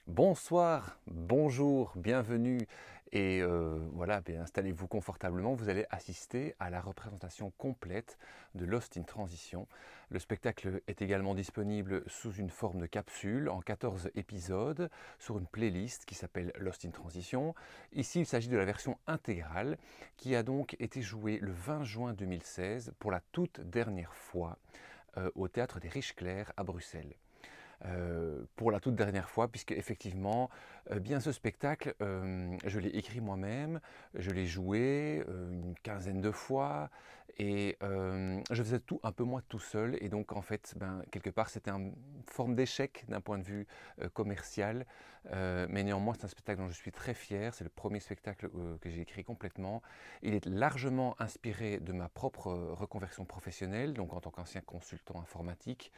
Bonsoir, bonjour, bienvenue et voilà, installez-vous confortablement. Vous allez assister à la représentation complète de Lost in Transition. Le spectacle est également disponible sous une forme de capsule en 14 épisodes sur une playlist qui s'appelle Lost in Transition. Ici, il s'agit de la version intégrale qui a donc été jouée le 20 juin 2016 pour la toute dernière fois au Théâtre des Riches Clercs à Bruxelles. Pour la toute dernière fois, puisque effectivement, bien ce spectacle, je l'ai écrit moi-même, je l'ai joué une quinzaine de fois, et je faisais tout un peu moi tout seul, et donc en fait, quelque part, c'était une forme d'échec d'un point de vue commercial, mais néanmoins, c'est un spectacle dont je suis très fier, c'est le premier spectacle que j'ai écrit complètement. Il est largement inspiré de ma propre reconversion professionnelle, donc en tant qu'ancien consultant informatique,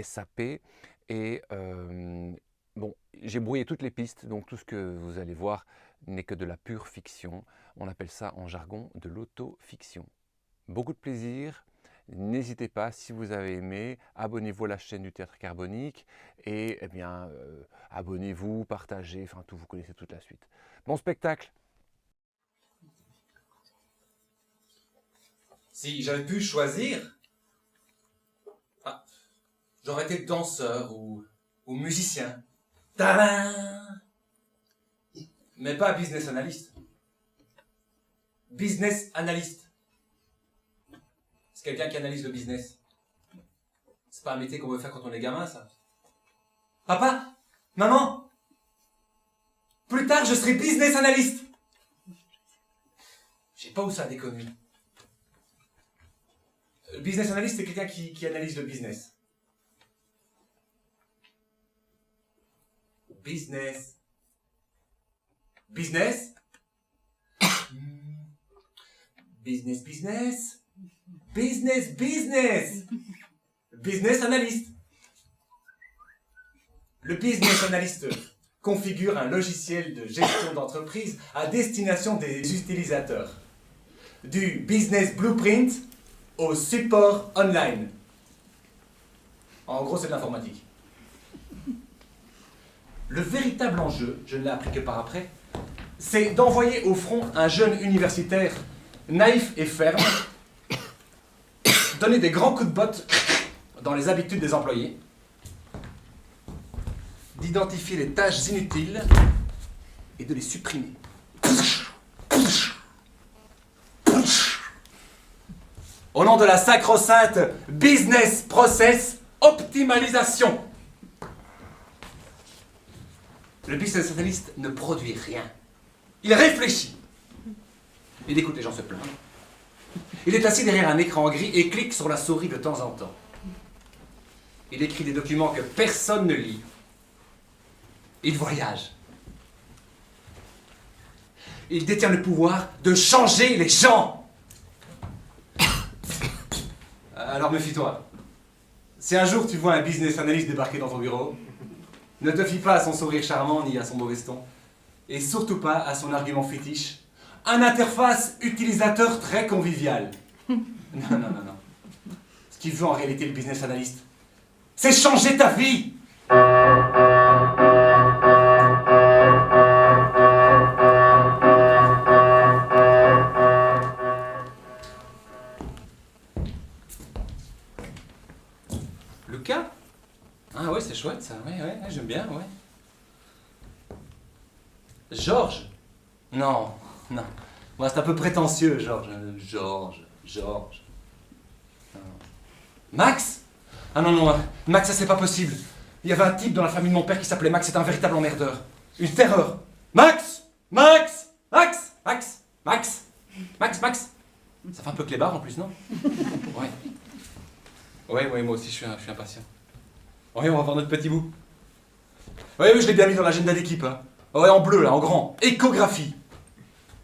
SAP, et bon, j'ai brouillé toutes les pistes, donc tout ce que vous allez voir n'est que de la pure fiction. On appelle ça en jargon de l'auto-fiction. Beaucoup de plaisir. N'hésitez pas, si vous avez aimé, abonnez-vous à la chaîne du Théâtre Carbonique et abonnez-vous, partagez, enfin tout, vous connaissez toute la suite. Bon spectacle! Si j'avais pu choisir, j'aurais été danseur ou musicien. Tadam! Mais pas business analyst. Business analyst. C'est quelqu'un qui analyse le business. C'est pas un métier qu'on veut faire quand on est gamin, ça. Papa, maman, plus tard je serai business analyst. Je sais pas où ça a déconné. Le business analyst, c'est quelqu'un qui analyse le business. Business. Business? Business, business. Business, business. Business analyst. Le business analyst configure un logiciel de gestion d'entreprise à destination des utilisateurs. Du business blueprint au support online. En gros, c'est de l'informatique. Le véritable enjeu, je ne l'ai appris que par après, c'est d'envoyer au front un jeune universitaire naïf et ferme, donner des grands coups de botte dans les habitudes des employés, d'identifier les tâches inutiles et de les supprimer. Au nom de la sacro-sainte business process optimalisation. Le business analyst ne produit rien. Il réfléchit. Il écoute les gens se plaindre. Il est assis derrière un écran gris et clique sur la souris de temps en temps. Il écrit des documents que personne ne lit. Il voyage. Il détient le pouvoir de changer les gens. Alors méfie-toi. Si un jour tu vois un business analyst débarquer dans ton bureau, ne te fie pas à son sourire charmant ni à son mauvais ton. Et surtout pas à son argument fétiche. Un interface utilisateur très convivial. Non. Ce qu'il veut en réalité le business analyst, c'est changer ta vie. Lucas? Ah ouais, c'est chouette ça, ouais, j'aime bien, ouais. Georges? Non. Moi, c'est un peu prétentieux, Georges. Georges. Non. Max? Ah non, Max, ça c'est pas possible. Il y avait un type dans la famille de mon père qui s'appelait Max, c'est un véritable emmerdeur. Une terreur. Max! Ça fait un peu clébard en plus, non? Ouais, moi aussi je suis impatient. Ouais, on va voir notre petit bout. Ouais, je l'ai bien mis dans l'agenda d'équipe. Hein. Ouais, en bleu, là, en grand. Échographie.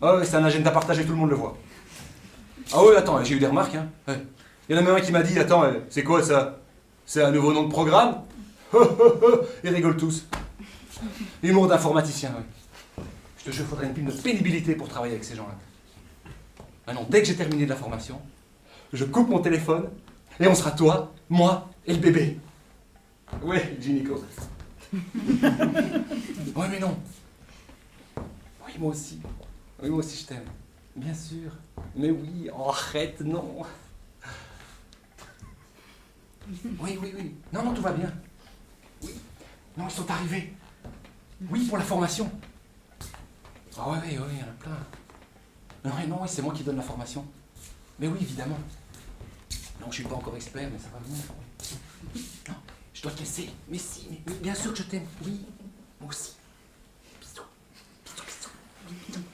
Ouais, c'est un agenda partagé, tout le monde le voit. Ah ouais, attends, j'ai eu des remarques. Hein. Ouais. Il y en a même un qui m'a dit, attends, c'est quoi ça? C'est un nouveau nom de programme? Ils rigolent tous. Humour d'informaticien, ouais. Je te jure, il faudrait une prime de pénibilité pour travailler avec ces gens-là. Ah non, dès que j'ai terminé de la formation, je coupe mon téléphone et on sera toi, moi et le bébé. Ouais, Gynéco. Ouais, mais non. Oui, moi aussi. Oui, moi aussi, je t'aime. Bien sûr. Mais oui, oh, arrête, non. Oui, oui, oui. Non, non, tout va bien. Oui. Non, ils sont arrivés. Oui, pour la formation. Ah ouais, oui, oui, il y en a plein. Non, non, c'est moi qui donne la formation. Mais oui, évidemment. Non, je suis pas encore expert, mais ça va venir. Non, je dois te laisser. Mais si, mais bien sûr que je t'aime. Oui, moi aussi. Bisous. Bisous, bisous.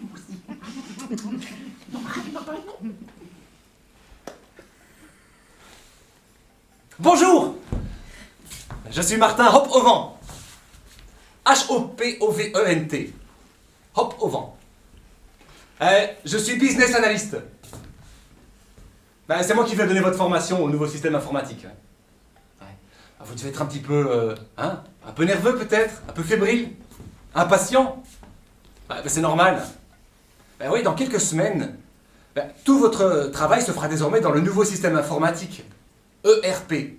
Moi aussi. Non, arrête, non. Bonjour. Je suis Martin Hop au vent. H-O-P-O-V-E-N-T. Hop au vent. Je suis business analyst. C'est moi qui vais donner votre formation au nouveau système informatique. Ouais. Vous devez être un petit peu, un peu nerveux peut-être, un peu fébrile, impatient. C'est normal. Oui, dans quelques semaines, tout votre travail se fera désormais dans le nouveau système informatique, ERP.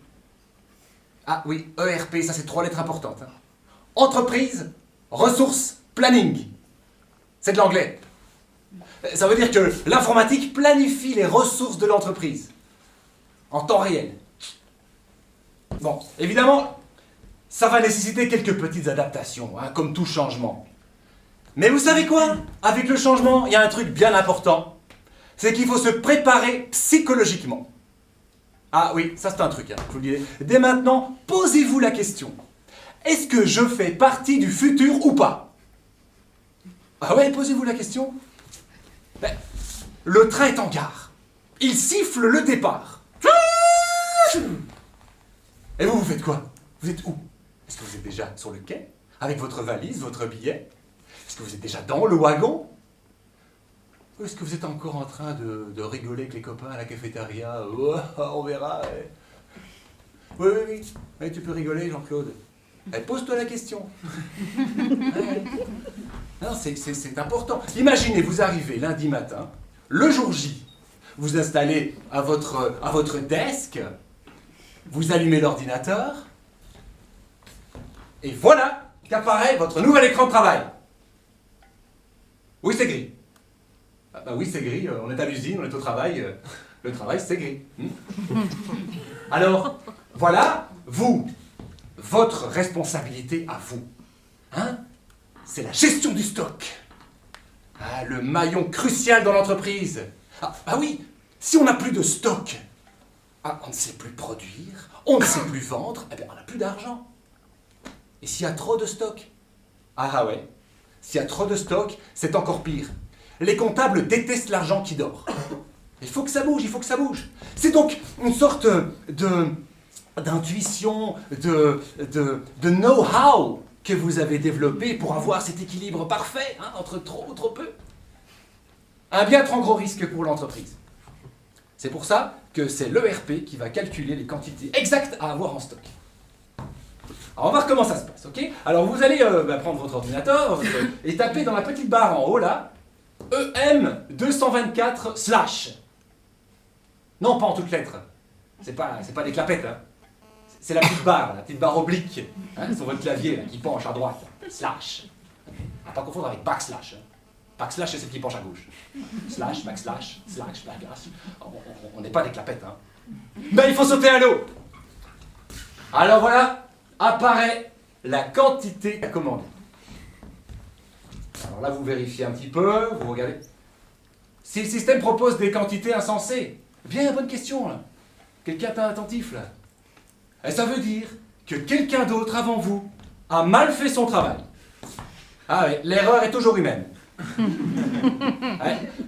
Ah oui, ERP, ça c'est 3 lettres importantes. Entreprise, ressources, planning. C'est de l'anglais. Ça veut dire que l'informatique planifie les ressources de l'entreprise en temps réel. Bon, évidemment, ça va nécessiter quelques petites adaptations, comme tout changement. Mais vous savez quoi? Avec le changement, il y a un truc bien important. C'est qu'il faut se préparer psychologiquement. Ah oui, ça c'est un truc, je vous le dis. Dès maintenant, posez-vous la question. Est-ce que je fais partie du futur ou pas? Ah ouais, posez-vous la question. Le train est en gare. Il siffle le départ. Et vous faites quoi? Vous êtes où? Est-ce que vous êtes déjà sur le quai? Avec votre valise, votre billet? Est-ce que vous êtes déjà dans le wagon? Ou est-ce que vous êtes encore en train de rigoler avec les copains à la cafétéria? Oh, on verra. Oui, oui, oui. Ouais, tu peux rigoler, Jean-Claude. Pose-toi la question. Ouais. Non, c'est important. Imaginez, vous arrivez lundi matin, le jour J, vous installez à votre desk, vous allumez l'ordinateur, et voilà qu'apparaît votre nouvel écran de travail. Oui, c'est gris. Oui, c'est gris, on est à l'usine, on est au travail, le travail, c'est gris. Alors, voilà, votre responsabilité à vous. C'est la gestion du stock. Le maillon crucial dans l'entreprise. Oui, si on n'a plus de stock, on ne sait plus produire, on ne sait plus vendre, on n'a plus d'argent. Et s'il y a trop de stock? Ouais, s'il y a trop de stock, c'est encore pire. Les comptables détestent l'argent qui dort. Il faut que ça bouge, il faut que ça bouge. C'est donc une sorte d'intuition, de know-how que vous avez développé pour avoir cet équilibre parfait entre trop ou trop peu. Un bien trop gros risque pour l'entreprise. C'est pour ça que c'est l'ERP qui va calculer les quantités exactes à avoir en stock. Alors on va voir comment ça se passe, ok? Alors vous allez prendre votre ordinateur et taper dans la petite barre en haut là, EM224/. Non, pas en toutes lettres. C'est pas des clapettes, C'est la petite barre oblique, sur votre clavier là, qui penche à droite. Slash. À pas confondre avec backslash. Backslash, c'est celle qui penche à gauche. Slash, backslash, slash, backslash. On n'est pas des clapettes, Mais il faut sauter à l'eau. Alors voilà, apparaît la quantité à commander. Alors là, vous vérifiez un petit peu, vous regardez. Si le système propose des quantités insensées, bien, bonne question, là. Quelqu'un est attentif, là. Et ça veut dire que quelqu'un d'autre avant vous a mal fait son travail. Oui, l'erreur est toujours humaine.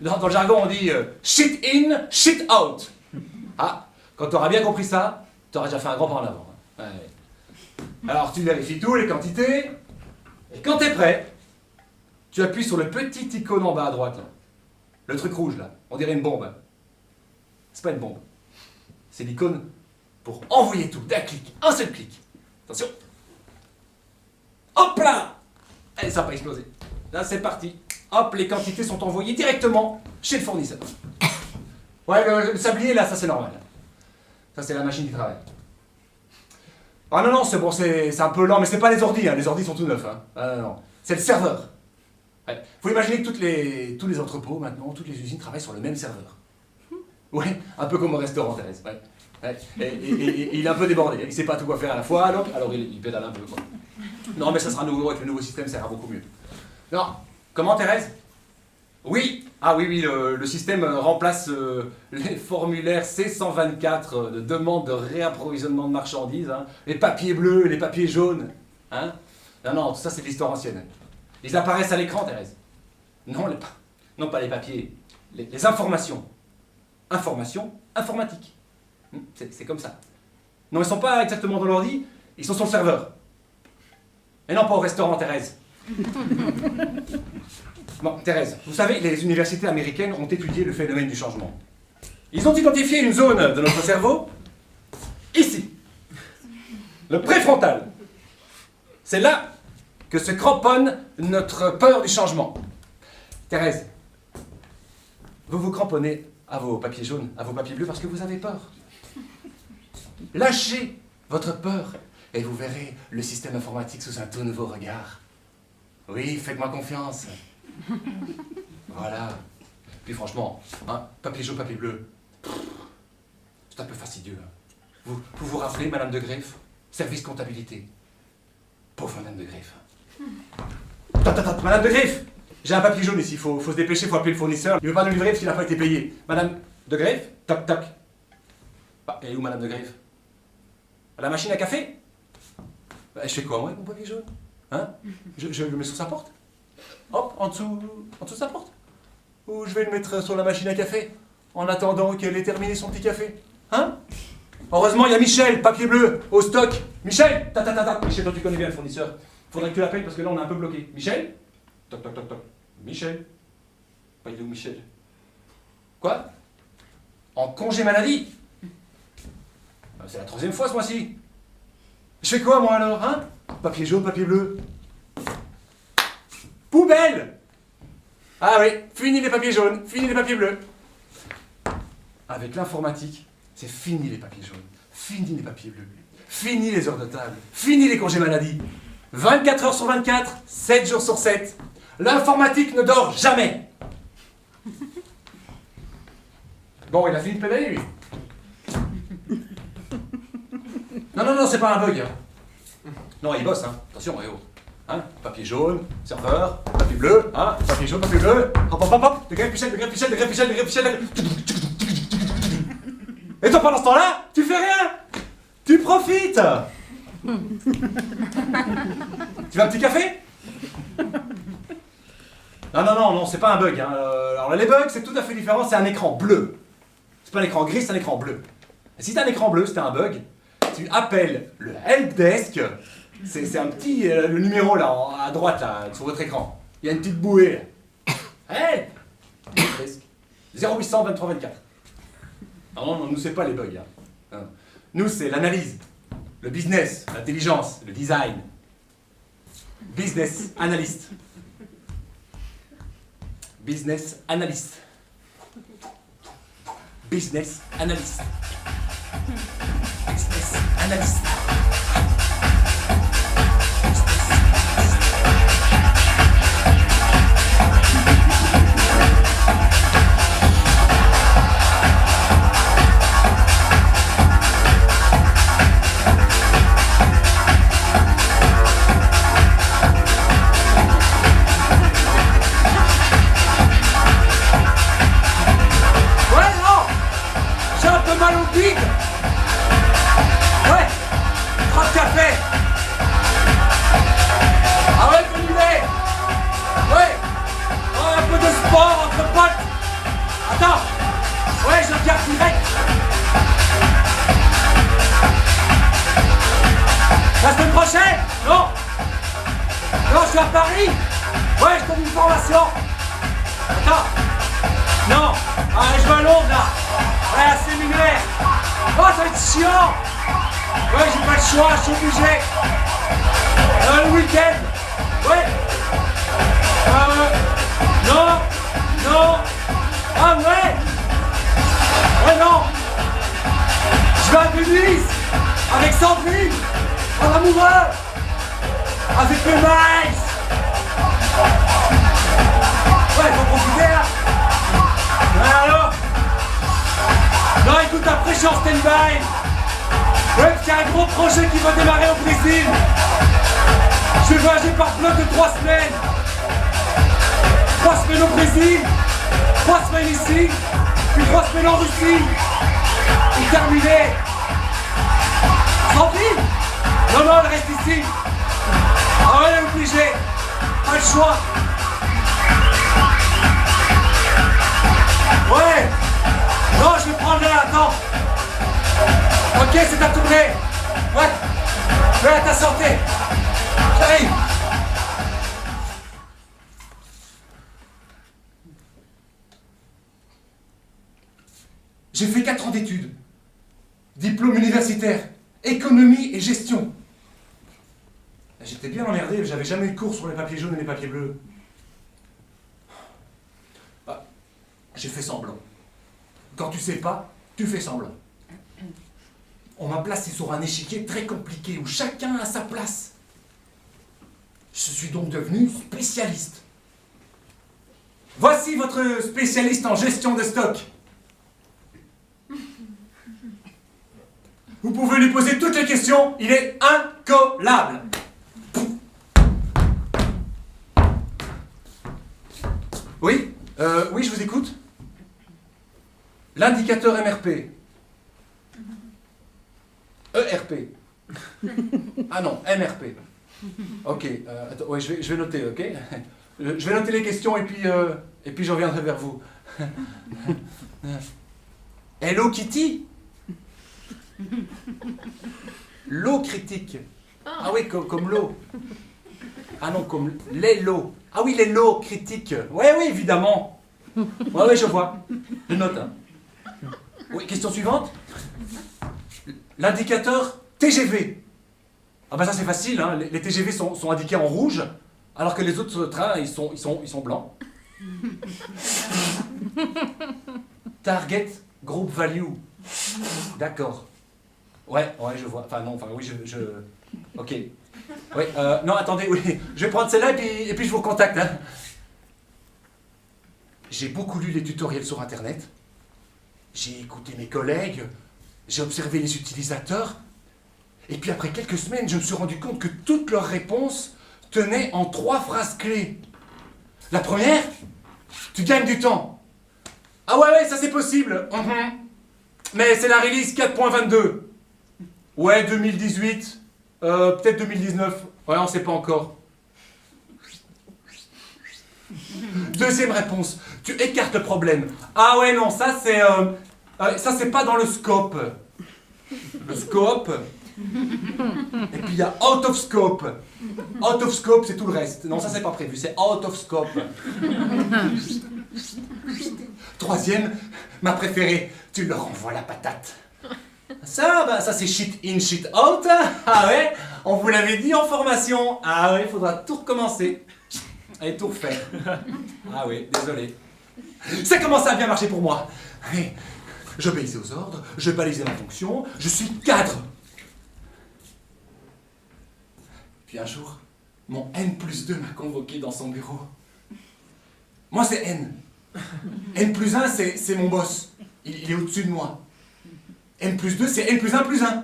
Dans le jargon, on dit shit in, shit out. Quand tu auras bien compris ça, tu auras déjà fait un grand pas en avant. Alors, tu vérifies tout, les quantités, et quand tu es prêt, tu appuies sur le petit icône en bas à droite, là. Le truc rouge, là. On dirait une bombe. C'est pas une bombe. C'est l'icône pour envoyer tout d'un clic, un seul clic. Attention. Hop là! Et ça n'a pas explosé. Là, c'est parti. Hop, les quantités sont envoyées directement chez le fournisseur. Ouais, le sablier, là, ça c'est normal. Ça, c'est la machine qui travaille. Non, c'est bon, c'est un peu lent, mais c'est pas les ordis, les ordis sont tout neufs. Non. C'est le serveur. Ouais. Faut imaginer que tous les entrepôts maintenant, toutes les usines travaillent sur le même serveur. Oui, un peu comme au restaurant, Thérèse. Ouais. Ouais. Et il est un peu débordé, il sait pas tout quoi faire à la fois, alors il pédale un peu, quoi. Non, mais ça sera nouveau, avec le nouveau système, ça ira beaucoup mieux. Non, comment, Thérèse? Oui, ah oui, le système remplace les formulaires C124 de demande de réapprovisionnement de marchandises, hein, les papiers bleus, les papiers jaunes. Hein? Non, tout ça c'est de l'histoire ancienne. Ils apparaissent à l'écran, Thérèse. Non, pas les papiers, les informations. Informations informatiques. C'est comme ça. Non, ils sont pas exactement dans l'ordi, ils sont sur le serveur. Et non, pas au restaurant, Thérèse. Bon, Thérèse, vous savez, les universités américaines ont étudié le phénomène du changement. Ils ont identifié une zone de notre cerveau, ici, le préfrontal. C'est là que se cramponne notre peur du changement. Thérèse, vous vous cramponnez à vos papiers jaunes, à vos papiers bleus parce que vous avez peur. Lâchez votre peur et vous verrez le système informatique sous un tout nouveau regard. Oui, faites-moi confiance. Voilà. Puis franchement, hein, papier jaune, papier bleu, c'est un peu fastidieux. Vous vous rappelez, Madame de Greff, service comptabilité. Pauvre Madame de Greff. Madame de Greff, j'ai un papier jaune ici, faut se dépêcher, faut appeler le fournisseur. Il veut pas nous livrer parce qu'il n'a pas été payé. Madame de Greff, toc toc. Bah, elle est où Madame de Greff? À la machine à café? Bah, je fais quoi moi avec mon papier jaune? Hein? Je le mets sur sa porte? Hop, en dessous de sa porte? Ou je vais le mettre sur la machine à café, en attendant qu'elle ait terminé son petit café? Hein? Heureusement, il y a Michel, papier bleu, au stock. Michel! Michel, toi tu connais bien le fournisseur. Faudrait que tu l'appelles parce que là on est un peu bloqué. Michel? Toc. Michel? Pas il est où Michel? Quoi? En congé maladie? C'est la 3e fois ce mois-ci. Je fais quoi moi alors, hein? Papier jaune, papier bleu. Poubelle! Ah oui, fini les papiers jaunes, fini les papiers bleus. Avec l'informatique, c'est fini les papiers jaunes, fini les papiers bleus, fini les heures de table, fini les congés maladie. 24 heures sur 24, 7 jours sur 7. L'informatique ne dort jamais. Bon, il a fini de pédaler, lui. Non, c'est pas un bug. Hein. Non, il bosse, hein. Attention, oh. Hein, papier jaune, serveur, papier bleu, hein, papier jaune, papier bleu, hop, de greffe Michel. Et toi, pendant ce temps-là, tu fais rien. Tu profites. Tu veux un petit café? Non, c'est pas un bug. Hein. Alors là, les bugs, c'est tout à fait différent, c'est un écran bleu. C'est pas un écran gris, c'est un écran bleu. Et si t'as un écran bleu, c'était un bug, tu appelles le helpdesk. C'est un petit, le numéro là, à droite là, sur votre écran. Il y a une petite bouée là. Hey! 0800 23 24. Non, nous c'est pas les bugs. Hein. Nous c'est l'analyse, le business, l'intelligence, le design. Business analyst. Business analyst. Business analyst. Business analyst. suis à Paris. Ouais, je donne une formation. Attends. Non. Ah, je vais à Londres, là. Ouais, un séminaire. Oh, ça va être chiant. Ouais, j'ai pas le choix, je suis obligé. Le week-end. Ouais. Non. Non. Ah ouais. Ouais, non. Je vais à Venise. Avec Sandrine. En amoureux. Avec mes maïs. un gros projet qui va démarrer au Brésil. Je vais voyager par bloc de 3 semaines. 3 semaines au Brésil, 3 semaines ici, puis 3 semaines en Russie. Et terminé. Tranquille. Non, non, elle reste ici. Ah ouais, elle est obligée. Pas le choix. Ouais. Non, je vais prendre là, attends. Ok, c'est ta tournée. Ouais. Fais à ta santé. J'arrive. J'ai fait 4 ans d'études. Diplôme universitaire, économie et gestion. J'étais bien emmerdé, j'avais jamais eu de cours sur les papiers jaunes et les papiers bleus. Bah, j'ai fait semblant. Quand tu sais pas, tu fais semblant. On m'a placé sur un échiquier très compliqué où chacun a sa place. Je suis donc devenu spécialiste. Voici votre spécialiste en gestion de stock. Vous pouvez lui poser toutes les questions, il est incollable. Oui, oui, je vous écoute. L'indicateur MRP. ERP. Ah non, MRP. Ok, attends, ouais, je vais noter, ok. Je vais noter les questions et puis je reviendrai vers vous. Hello Kitty. L'eau critique. Ah oui, comme l'eau. Ah non, comme les lots. Ah oui, les lots critiques. Oui, oui, évidemment. Oui, je vois. Je note. Hein. Oui, question suivante. L'indicateur TGV. Ah ben ça c'est facile, hein. Les TGV sont indiqués en rouge, alors que les autres trains, ils sont blancs. Target Group Value. D'accord. Ouais, je vois. Enfin non, oui, ok. Oui, non, attendez, oui. Je vais prendre celle-là et puis je vous contacte. Hein. J'ai beaucoup lu les tutoriels sur Internet. J'ai écouté mes collègues. J'ai observé les utilisateurs. Et puis après quelques semaines, je me suis rendu compte que toutes leurs réponses tenaient en 3 phrases clés. La première, tu gagnes du temps. Ah ouais, ça c'est possible. Mais c'est la release 4.22. Ouais, 2018. Peut-être 2019. Ouais, on sait pas encore. Deuxième réponse, tu écartes le problème. Ah ouais, non, ça c'est pas dans le scope. Le scope. Et puis il y a out of scope. Out of scope, c'est tout le reste. Non, ça c'est pas prévu, c'est out of scope. Troisième, ma préférée, tu leur envoies la patate. Ça c'est shit in, shit out. Ah ouais, on vous l'avait dit en formation. Ah ouais, il faudra tout recommencer. Et tout refaire. Ah oui, désolé. Ça commence à bien marcher pour moi. Allez, j'obéissais aux ordres, je balisais ma fonction, je suis cadre. Puis un jour, mon N+2 m'a convoqué dans son bureau. Moi c'est N. N+1 c'est mon boss. Il est au-dessus de moi. N+2 c'est N+1+1.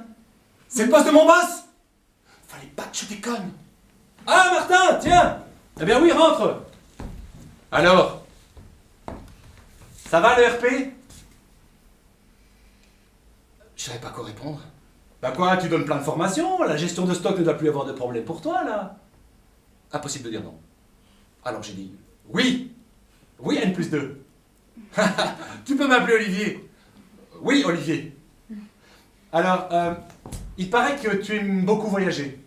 C'est le poste de mon boss. Fallait pas que je déconne. Ah Martin, tiens. Eh bien oui, rentre. Alors, ça va le RP? Je savais pas quoi répondre. Bah quoi, tu donnes plein de formations, la gestion de stock ne doit plus avoir de problème pour toi là. Impossible de dire non. Alors j'ai dit oui. Oui, N+2. Tu peux m'appeler Olivier. Oui, Olivier. Alors, il paraît que tu aimes beaucoup voyager.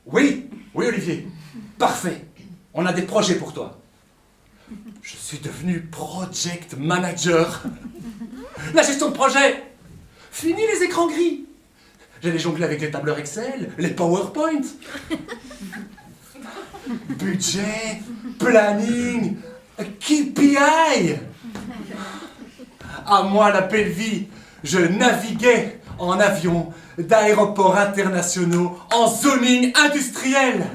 Oui, Olivier. Parfait. On a des projets pour toi. Je suis devenu project manager. La gestion de projet. Fini les écrans gris. J'allais jongler avec les tableurs Excel, les PowerPoint. Budget, planning, KPI. À moi la belle vie. Je naviguais en avion d'aéroports internationaux en zoning industriel.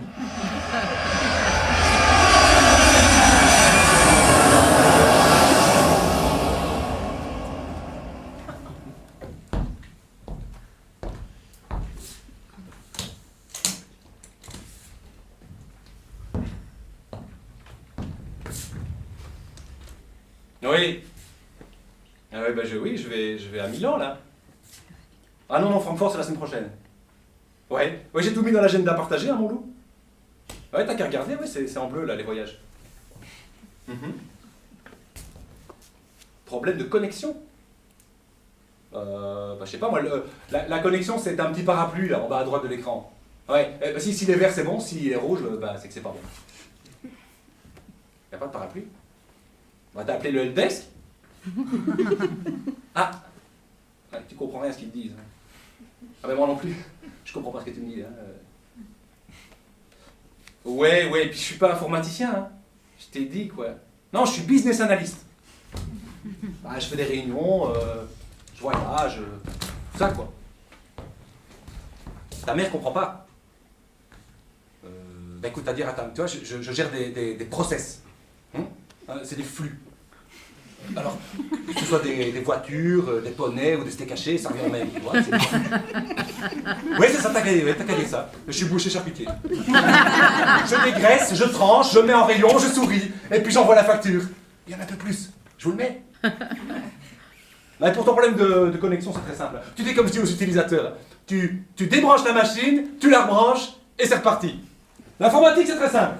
Oui. Ah ouais, bah oui, je vais à Milan, là. Ah non, non, Francfort, c'est la semaine prochaine. Ouais, j'ai tout mis dans l'agenda partagé, hein, mon loup. Ouais, t'as qu'à regarder, ouais, c'est en bleu, là, les voyages. Mhm. Problème de connexion. Je sais pas, moi, la connexion, c'est un petit parapluie, là, en bas à droite de l'écran. Ouais, si les verts, c'est bon, si les rouges, c'est que c'est pas bon. Y'a pas de parapluie? Bah, t'as appelé le helpdesk? Ah! Ouais, tu comprends rien à ce qu'ils te disent. Ah, mais moi non plus. Je comprends pas ce que tu me dis. Hein. Ouais, et puis je suis pas informaticien. Hein. Je t'ai dit, quoi. Non, je suis business analyst. Bah, je fais des réunions, je voyage, tout ça, quoi. Ta mère comprend pas. Bah écoute, tu vois, je gère des process. C'est des flux. Alors, que ce soit des voitures, des poneys ou des steaks hachés, ça revient au même, tu vois, c'est des flux. Oui, c'est ça, t'as gagné ça. Je suis boucher charcutier. Je dégraisse, je tranche, je mets en rayon, je souris, et puis j'envoie la facture. Il y en a un peu plus. Je vous le mets. Mais pour ton problème de connexion, c'est très simple. Tu dis comme je dis aux utilisateurs. Tu débranches la machine, tu la rebranches, et c'est reparti. L'informatique, c'est très simple.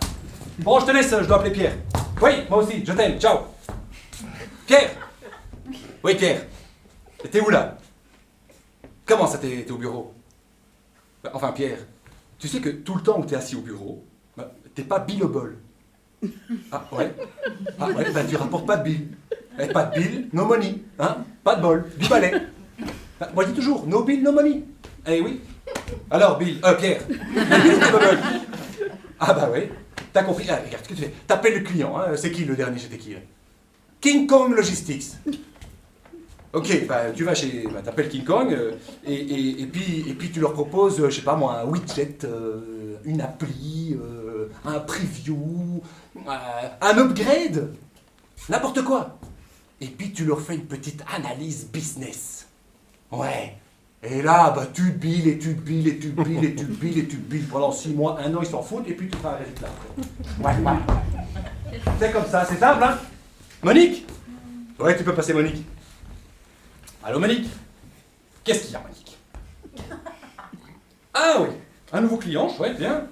Bon, je te laisse, je dois appeler Pierre. Oui, moi aussi, je t'aime, ciao. Pierre. Oui, Pierre. T'es où, là? Comment ça, t'es au bureau? Enfin, Pierre, tu sais que tout le temps où t'es assis au bureau, t'es pas bill au bol. Ah ouais, tu rapportes pas de bill. Pas de bill, no money. Hein? Pas de bol, du balai. Moi je dis toujours, no bill, no money. Eh oui. Alors, Bill, Pierre, no bill, no bol. Ah bah oui, t'as compris. Ah, regarde ce que tu fais. T'appelles le client, hein. C'est qui le dernier? C'était qui là? King Kong Logistics. Ok, tu vas t'appelles King Kong et puis tu leur proposes, je sais pas moi, un widget, une appli, un preview, un upgrade, n'importe quoi. Et puis tu leur fais une petite analyse business. Ouais. Et là, tu te billes et tu te billes et tu te billes et tu te billes et tu te billes pendant 6 mois, 1 an, ils s'en foutent et puis tu feras un résultat après. Ouais. C'est comme ça, c'est simple, hein? Monique? Ouais, tu peux passer, Monique. Allô, Monique? Qu'est-ce qu'il y a, Monique? Ah oui, un nouveau client, chouette, bien.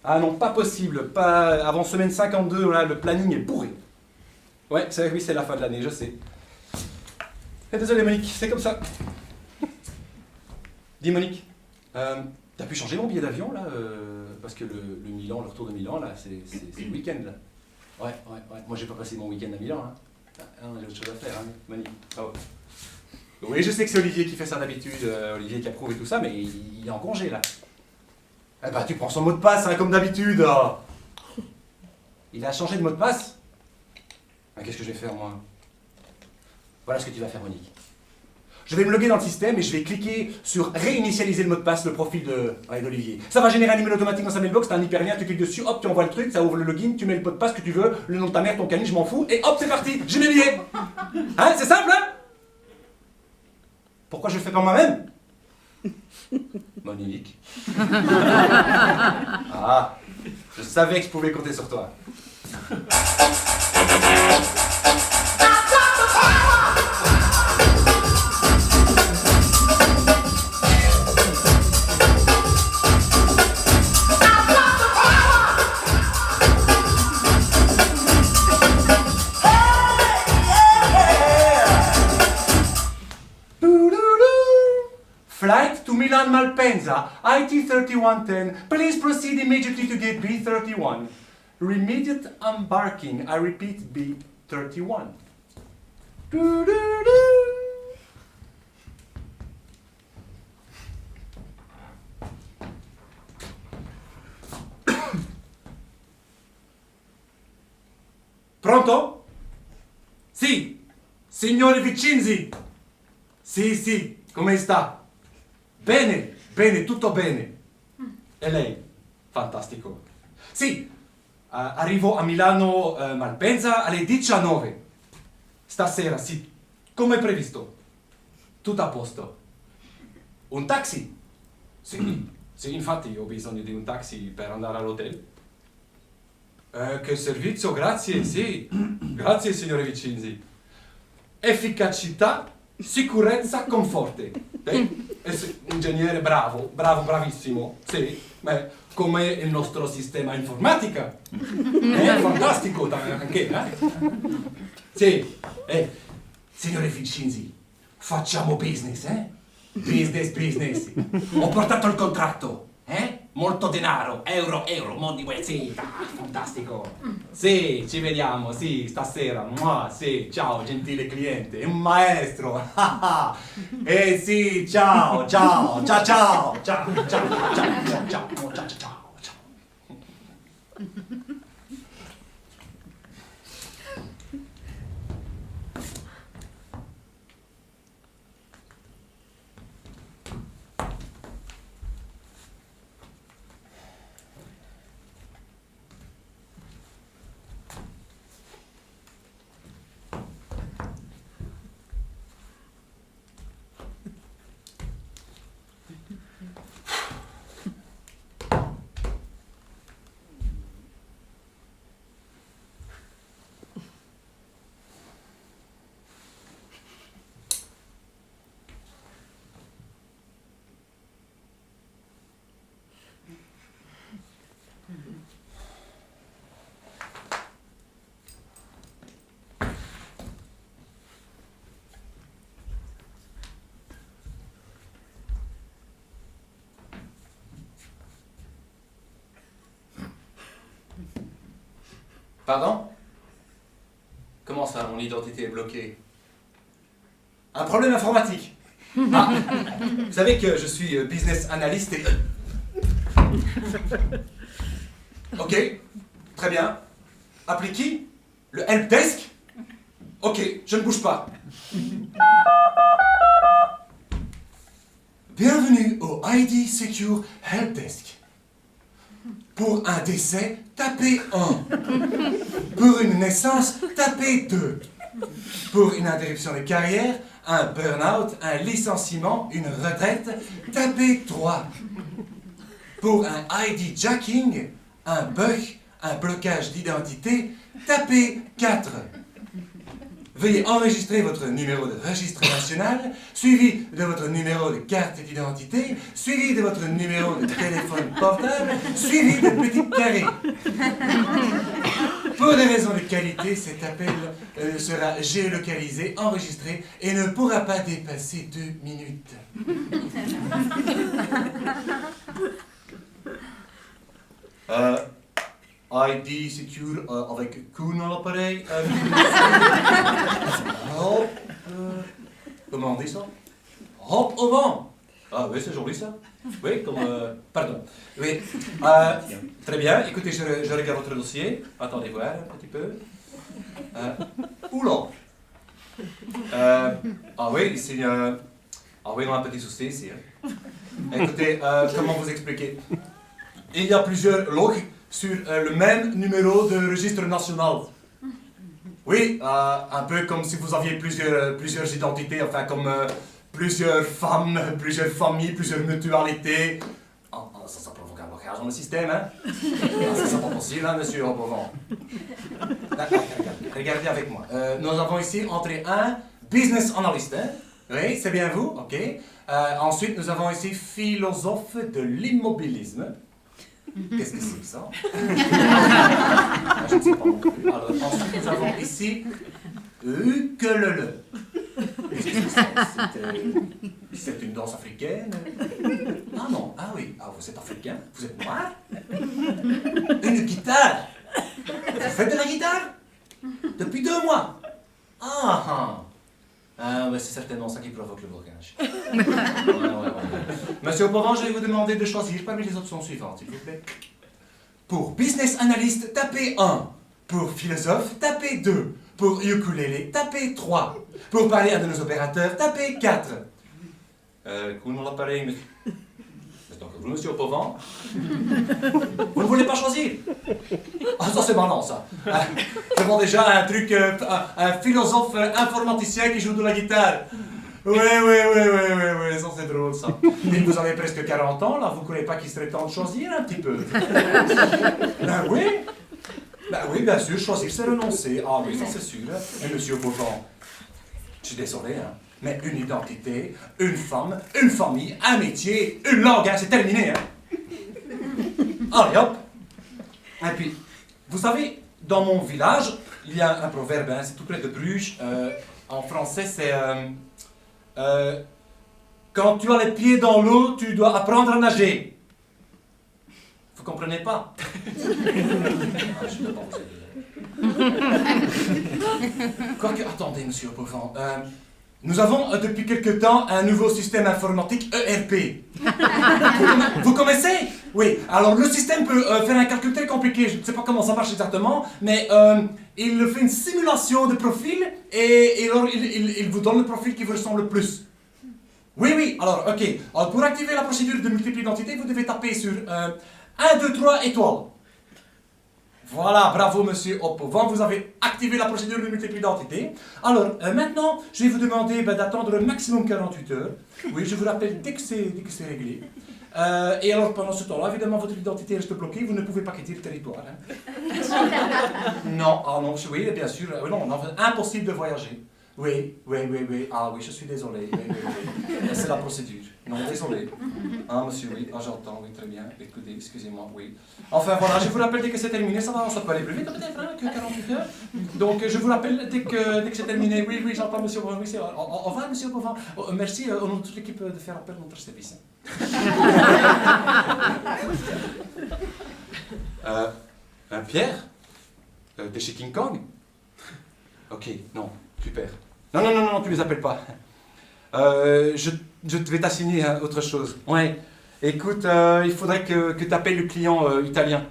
Ah non, pas possible, pas avant semaine 52, là, le planning est bourré. Ouais, oui, c'est la fin de l'année, je sais. Et désolé, Monique, c'est comme ça. Dis, Monique, t'as pu changer mon billet d'avion, là parce que le Milan, le retour de Milan, là, c'est le week-end, là. Ouais. Moi, j'ai pas passé mon week-end à Milan, hein. J'ai autre chose à faire, hein, Monique. Oh. Oui, je sais que c'est Olivier qui fait ça d'habitude, Olivier qui approuve et tout ça, mais il est en congé, là. Eh ben, tu prends son mot de passe, hein, comme d'habitude. Oh. Il a changé de mot de passe. Qu'est-ce que je vais faire, moi? Voilà ce que tu vas faire, Monique. Je vais me loguer dans le système et je vais cliquer sur réinitialiser le mot de passe, le profil d'Olivier. Ça va générer un email automatique dans sa mailbox, t'as un hyperlien, tu cliques dessus, hop, tu envoies le truc, ça ouvre le login, tu mets le mot de passe que tu veux, le nom de ta mère, ton caniche, je m'en fous, et hop, c'est parti, j'ai mes billets. Hein, c'est simple, hein? Pourquoi je le fais pas moi-même? Monique. Ah, je savais que je pouvais compter sur toi. Flight to Milan Malpensa, IT 3110. Please proceed immediately to gate B31. Immediate embarking. I repeat, B31. Pronto? Sì, signore Vicinzi. Sì, come sta? Bene, tutto bene. E lei? Fantastico. Sì, arrivo a Milano Malpensa alle 19. Stasera, sì, come previsto. Tutto a posto. Un taxi? Sì, infatti ho bisogno di un taxi per andare all'hotel. Che servizio, grazie, sì. Grazie, signore Vicinzi. Efficacità, sicurezza, conforte. Ingegnere bravo, bravissimo. Sì, come il nostro sistema informatica. È fantastico anche, Sì, signore Vicinzi, facciamo business, Business. Ho portato il contratto, Molto denaro, euro, mondi, sì, fantastico. Sì, ci vediamo, sì, stasera. Sì, ciao, gentile cliente, un maestro. Sì, ciao. Pardon? Comment ça, mon identité est bloquée? Un problème informatique. Ah, vous savez que je suis business analyst et... Ok, très bien. Appelez qui? Le helpdesk? Ok, je ne bouge pas. Bienvenue au ID Secure Helpdesk. Pour un décès, tapez 1. Pour une naissance, tapez 2. Pour une interruption de carrière, un burn-out, un licenciement, une retraite, tapez 3. Pour un ID jacking, un bug, un blocage d'identité, tapez 4. Veuillez enregistrer votre numéro de registre national, suivi de votre numéro de carte d'identité, suivi de votre numéro de téléphone portable, suivi de petits carrés. Pour des raisons de qualité, cet appel sera géolocalisé, enregistré et ne pourra pas dépasser 2 minutes. ID secure avec Koen à l'appareil. Hop. Comment on dit ça? Hop au vent. Ah oui, c'est joli ça. Oui, comme... pardon. Oui. Très bien. Écoutez, je regarde votre dossier. Attendez voir un petit peu. Oula. Ah oui, ici... Ah oui, on a un petit souci ici. Écoutez, comment vous expliquer? Il y a plusieurs logs sur le même numéro de registre national. Oui, un peu comme si vous aviez plusieurs identités, enfin comme plusieurs femmes, plusieurs familles, plusieurs mutualités. Ça provoque un blocage dans le système, Ça, c'est pas possible, monsieur Obovan. Regardez avec moi. Nous avons ici entrée 1, business analyst, Oui, c'est bien vous, ok. Ensuite, nous avons ici philosophe de l'immobilisme. Qu'est-ce que c'est que ça? Je ne sais pas non plus. Alors, ensuite, nous avons ici ukulele. Qu'est-ce que c'est ça? C'est une danse africaine? Ah non, ah oui, vous êtes africain? Vous êtes noir? Une guitare? Vous faites de la guitare? Depuis 2 mois? Ouais, c'est certainement ça qui provoque le blocage. Ouais. Monsieur Obovan, je vais vous demander de choisir parmi les options suivantes, s'il vous plaît. Pour business analyst, tapez 1. Pour philosophe, tapez 2. Pour ukulélé, tapez 3. Pour parler à de nos opérateurs, tapez 4. Koen à l'appareil, mais... C'est donc vous, monsieur Obovan? Vous ne voulez pas choisir? Ah, ça c'est marrant, ça. Je vends déjà un truc, un philosophe informaticien qui joue de la guitare. Oui, ça c'est drôle, ça. Et vous avez presque 40 ans, là, vous ne croyez pas qu'il serait temps de choisir un petit peu? Ben oui. oui, bien sûr, choisir, c'est renoncer. Ah oui, ça c'est sûr. Mais monsieur Beauvant, je suis désolé, hein, mais une identité, une femme, une famille, un métier, une langue, hein, c'est terminé. Hein. Allez, hop. Et puis, vous savez, dans mon village, il y a un proverbe, hein, c'est tout près de Bruges. En français, c'est... quand tu as les pieds dans l'eau, tu dois apprendre à nager. Vous comprenez pas? Ah, je ne peux pas vous aider. Quoique, attendez, monsieur Beauvant. Nous avons depuis quelque temps un nouveau système informatique ERP. Vous connaissez? Oui. Alors le système peut faire un calcul très compliqué. Je ne sais pas comment ça marche exactement, mais il fait une simulation de profil et alors il vous donne le profil qui vous ressemble le plus. Oui, oui. Alors, ok. Alors, pour activer la procédure de multiple identité, vous devez taper sur 1, 2, 3 étoiles. Voilà, bravo monsieur Beauvant, vous avez activé la procédure de multiple identité. Alors, maintenant, je vais vous demander d'attendre maximum 48 heures. Oui, je vous rappelle dès que c'est réglé. Et alors, pendant ce temps-là, évidemment, votre identité reste bloquée, vous ne pouvez pas quitter le territoire. Hein. Non, ah non, oui, bien sûr, non, impossible de voyager. Oui, oui, oui, oui, ah oui, je suis désolé, oui, oui, oui. C'est la procédure. Non, désolé. Ah, monsieur, oui, ah, j'entends, oui, très bien. Écoutez, excusez-moi, oui. Enfin, voilà, je vous rappelle dès que c'est terminé, ça peut aller plus vite, peut-être, hein, que 48 heures. Donc, je vous rappelle dès que c'est terminé. Oui, oui, j'entends, monsieur Beauvant, oui, au revoir, monsieur Beauvant. Oh, merci, au nom de toute l'équipe, de faire appel à notre service. Pierre de chez King Kong? Ok, non, super. Non, tu les appelles pas. Je vais t'assigner autre chose. Ouais. Écoute, il faudrait que tu appelles le client italien.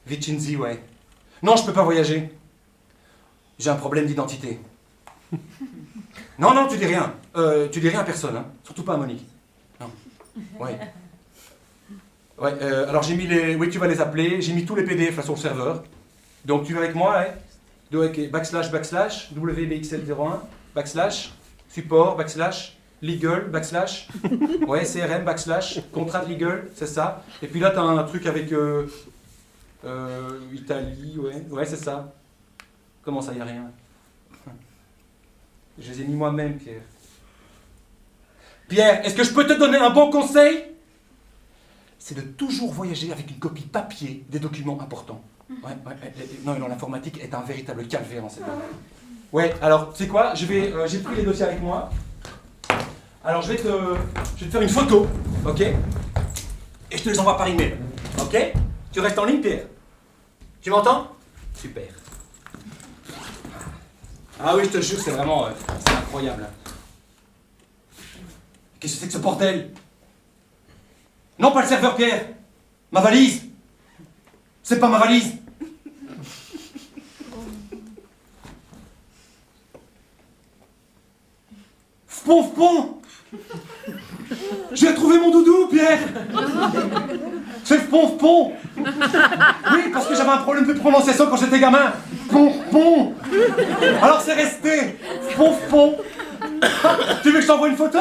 Vicinzi, ouais. Non, je peux pas voyager. J'ai un problème d'identité. Non, tu dis rien. Tu dis rien à personne, hein. Surtout pas à Monique. Non. Ouais. Ouais, alors j'ai mis les... Oui, tu vas les appeler. J'ai mis tous les PDF là sur le serveur. Donc tu vas avec moi, ouais. Donc, // WBXL01 / support / legal / ouais, CRM / contrat de legal, c'est ça. Et puis là, tu as un truc avec Italie, ouais, c'est ça. Comment ça, y a rien? Je les ai mis moi-même, Pierre. Pierre, est-ce que je peux te donner un bon conseil? C'est de toujours voyager avec une copie papier des documents importants. Ouais, non, l'informatique est un véritable calvaire en cette année. Ouais, alors, tu sais quoi, j'ai pris les dossiers avec moi. Alors, je vais te faire une photo, ok? Et je te les envoie par email, ok? Tu restes en ligne, Pierre? Tu m'entends? Super. Ah oui, je te jure, c'est vraiment... c'est incroyable. Qu'est-ce que c'est que ce bordel? Non, pas le serveur, Pierre! Ma valise! C'est pas ma valise! Fpon! J'ai trouvé mon doudou, Pierre! C'est Fpon! Oui, parce que j'avais un problème de prononciation quand j'étais gamin! Fpon! Alors c'est resté! Fpon! Tu veux que je t'envoie une photo?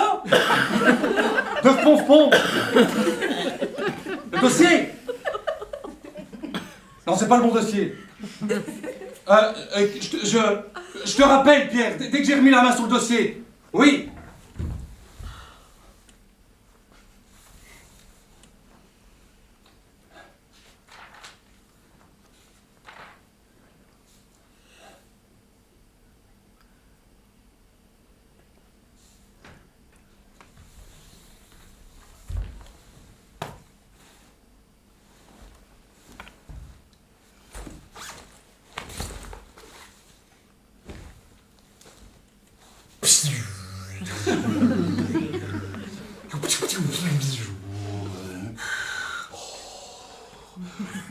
De Fpon! Le dossier! Non, c'est pas le bon dossier. Je te rappelle, Pierre, dès que j'ai remis la main sur le dossier. Oui.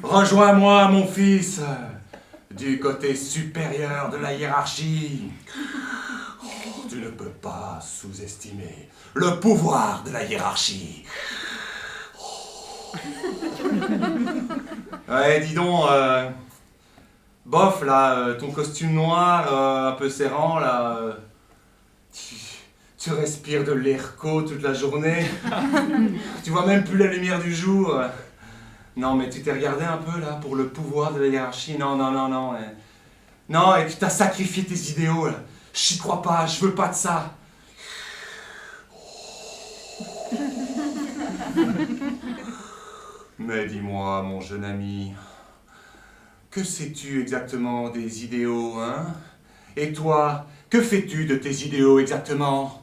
Rejoins-moi, mon fils, du côté supérieur de la hiérarchie. Oh, tu ne peux pas sous-estimer le pouvoir de la hiérarchie. Oh. Ouais, dis donc, bof, là, ton costume noir, un peu serrant, là, tu respires de l'air chaud toute la journée. Tu vois même plus la lumière du jour. Non, mais tu t'es regardé un peu, là, pour le pouvoir de la hiérarchie? Non, non, non, non. Non, et tu t'as sacrifié tes idéaux, là. J'y crois pas, je veux pas de ça. Mais dis-moi, mon jeune ami, que sais-tu exactement des idéaux, hein? Et toi, que fais-tu de tes idéaux exactement?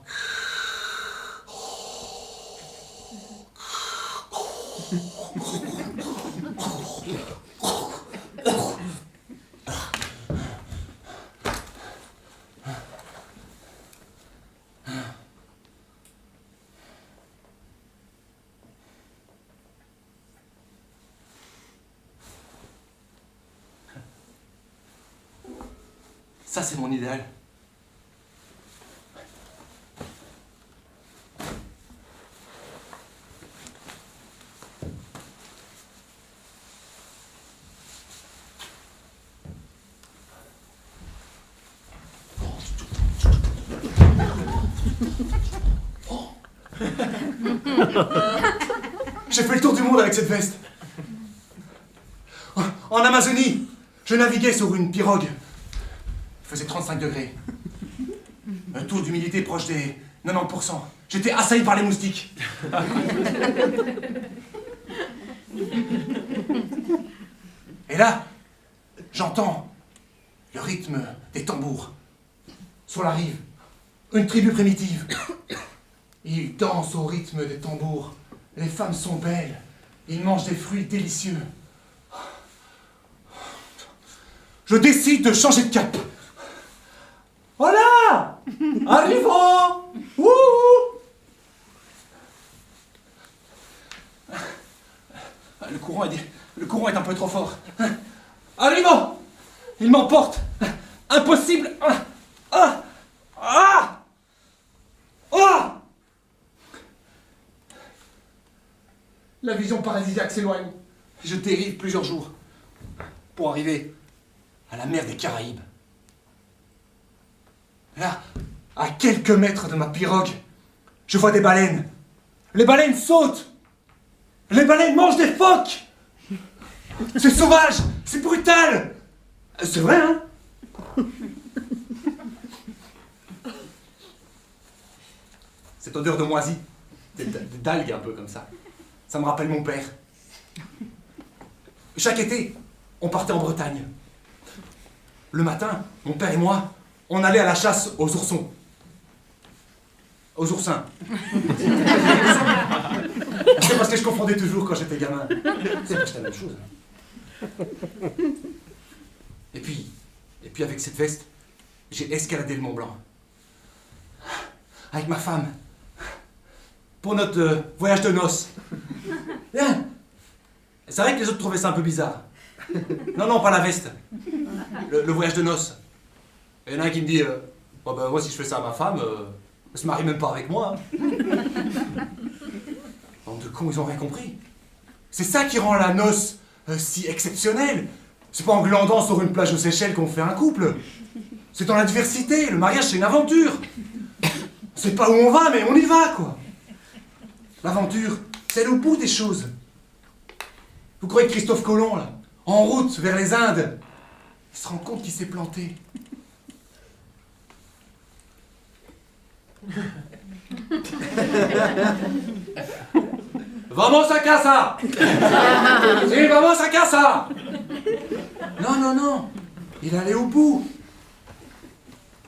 Ça, c'est mon idéal. J'ai fait le tour du monde avec cette veste. En Amazonie, je naviguais sur une pirogue. Il faisait 35 degrés. Un taux d'humidité proche des 90%. J'étais assailli par les moustiques. Et là, j'entends le rythme des tambours. Sur la rive, une tribu primitive. Ils dansent au rythme des tambours. Les femmes sont belles. Ils mangent des fruits délicieux. Je décide de changer de cap. Voilà! Arrivons! Wouhou! Le courant est un peu trop fort. Arrivons! Il m'emporte! Impossible! Ah! Ah! Ah! La vision paradisiaque s'éloigne. Je dérive plusieurs jours pour arriver à la mer des Caraïbes. Là, à quelques mètres de ma pirogue, je vois des baleines. Les baleines sautent. Les baleines mangent des phoques. C'est sauvage, c'est brutal. C'est vrai, hein? Cette odeur de moisi, d'algues un peu comme ça, ça me rappelle mon père. Chaque été, on partait en Bretagne. Le matin, mon père et moi, on allait à la chasse aux oursons. Aux oursins. C'est parce que je confondais toujours quand j'étais gamin. C'est la même chose. Et puis avec cette veste, j'ai escaladé le Mont Blanc. Avec ma femme. Pour notre voyage de noces. Bien. C'est vrai que les autres trouvaient ça un peu bizarre. Non, pas la veste. Le voyage de noces. Il y en a un qui me dit oh ben, moi si je fais ça à ma femme, elle se marie même pas avec moi. Bande de cons, ils ont rien compris. C'est ça qui rend la noce si exceptionnelle. C'est pas en glandant sur une plage aux Seychelles qu'on fait un couple. C'est dans l'adversité. Le mariage, c'est une aventure. On sait pas où on va, mais on y va, quoi. L'aventure, c'est aller au bout des choses. Vous croyez que Christophe Colomb, là, en route vers les Indes, il se rend compte qu'il s'est planté. Vamos a casa! Si, vamos a casa! Non. Il allait au bout.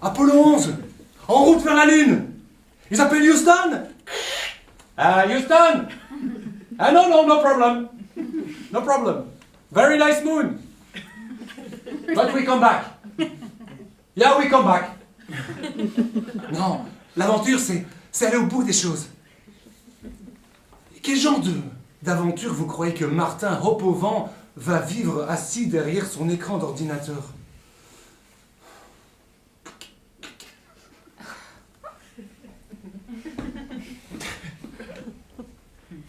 Apollo 11, en route vers la Lune. Il s'appelle Houston. Houston! No problem. No problem. Very nice moon. But we come back. Yeah, we come back. Non, l'aventure, c'est aller au bout des choses. Quel genre d'aventure vous croyez que Martin Hopauvent va vivre assis derrière son écran d'ordinateur?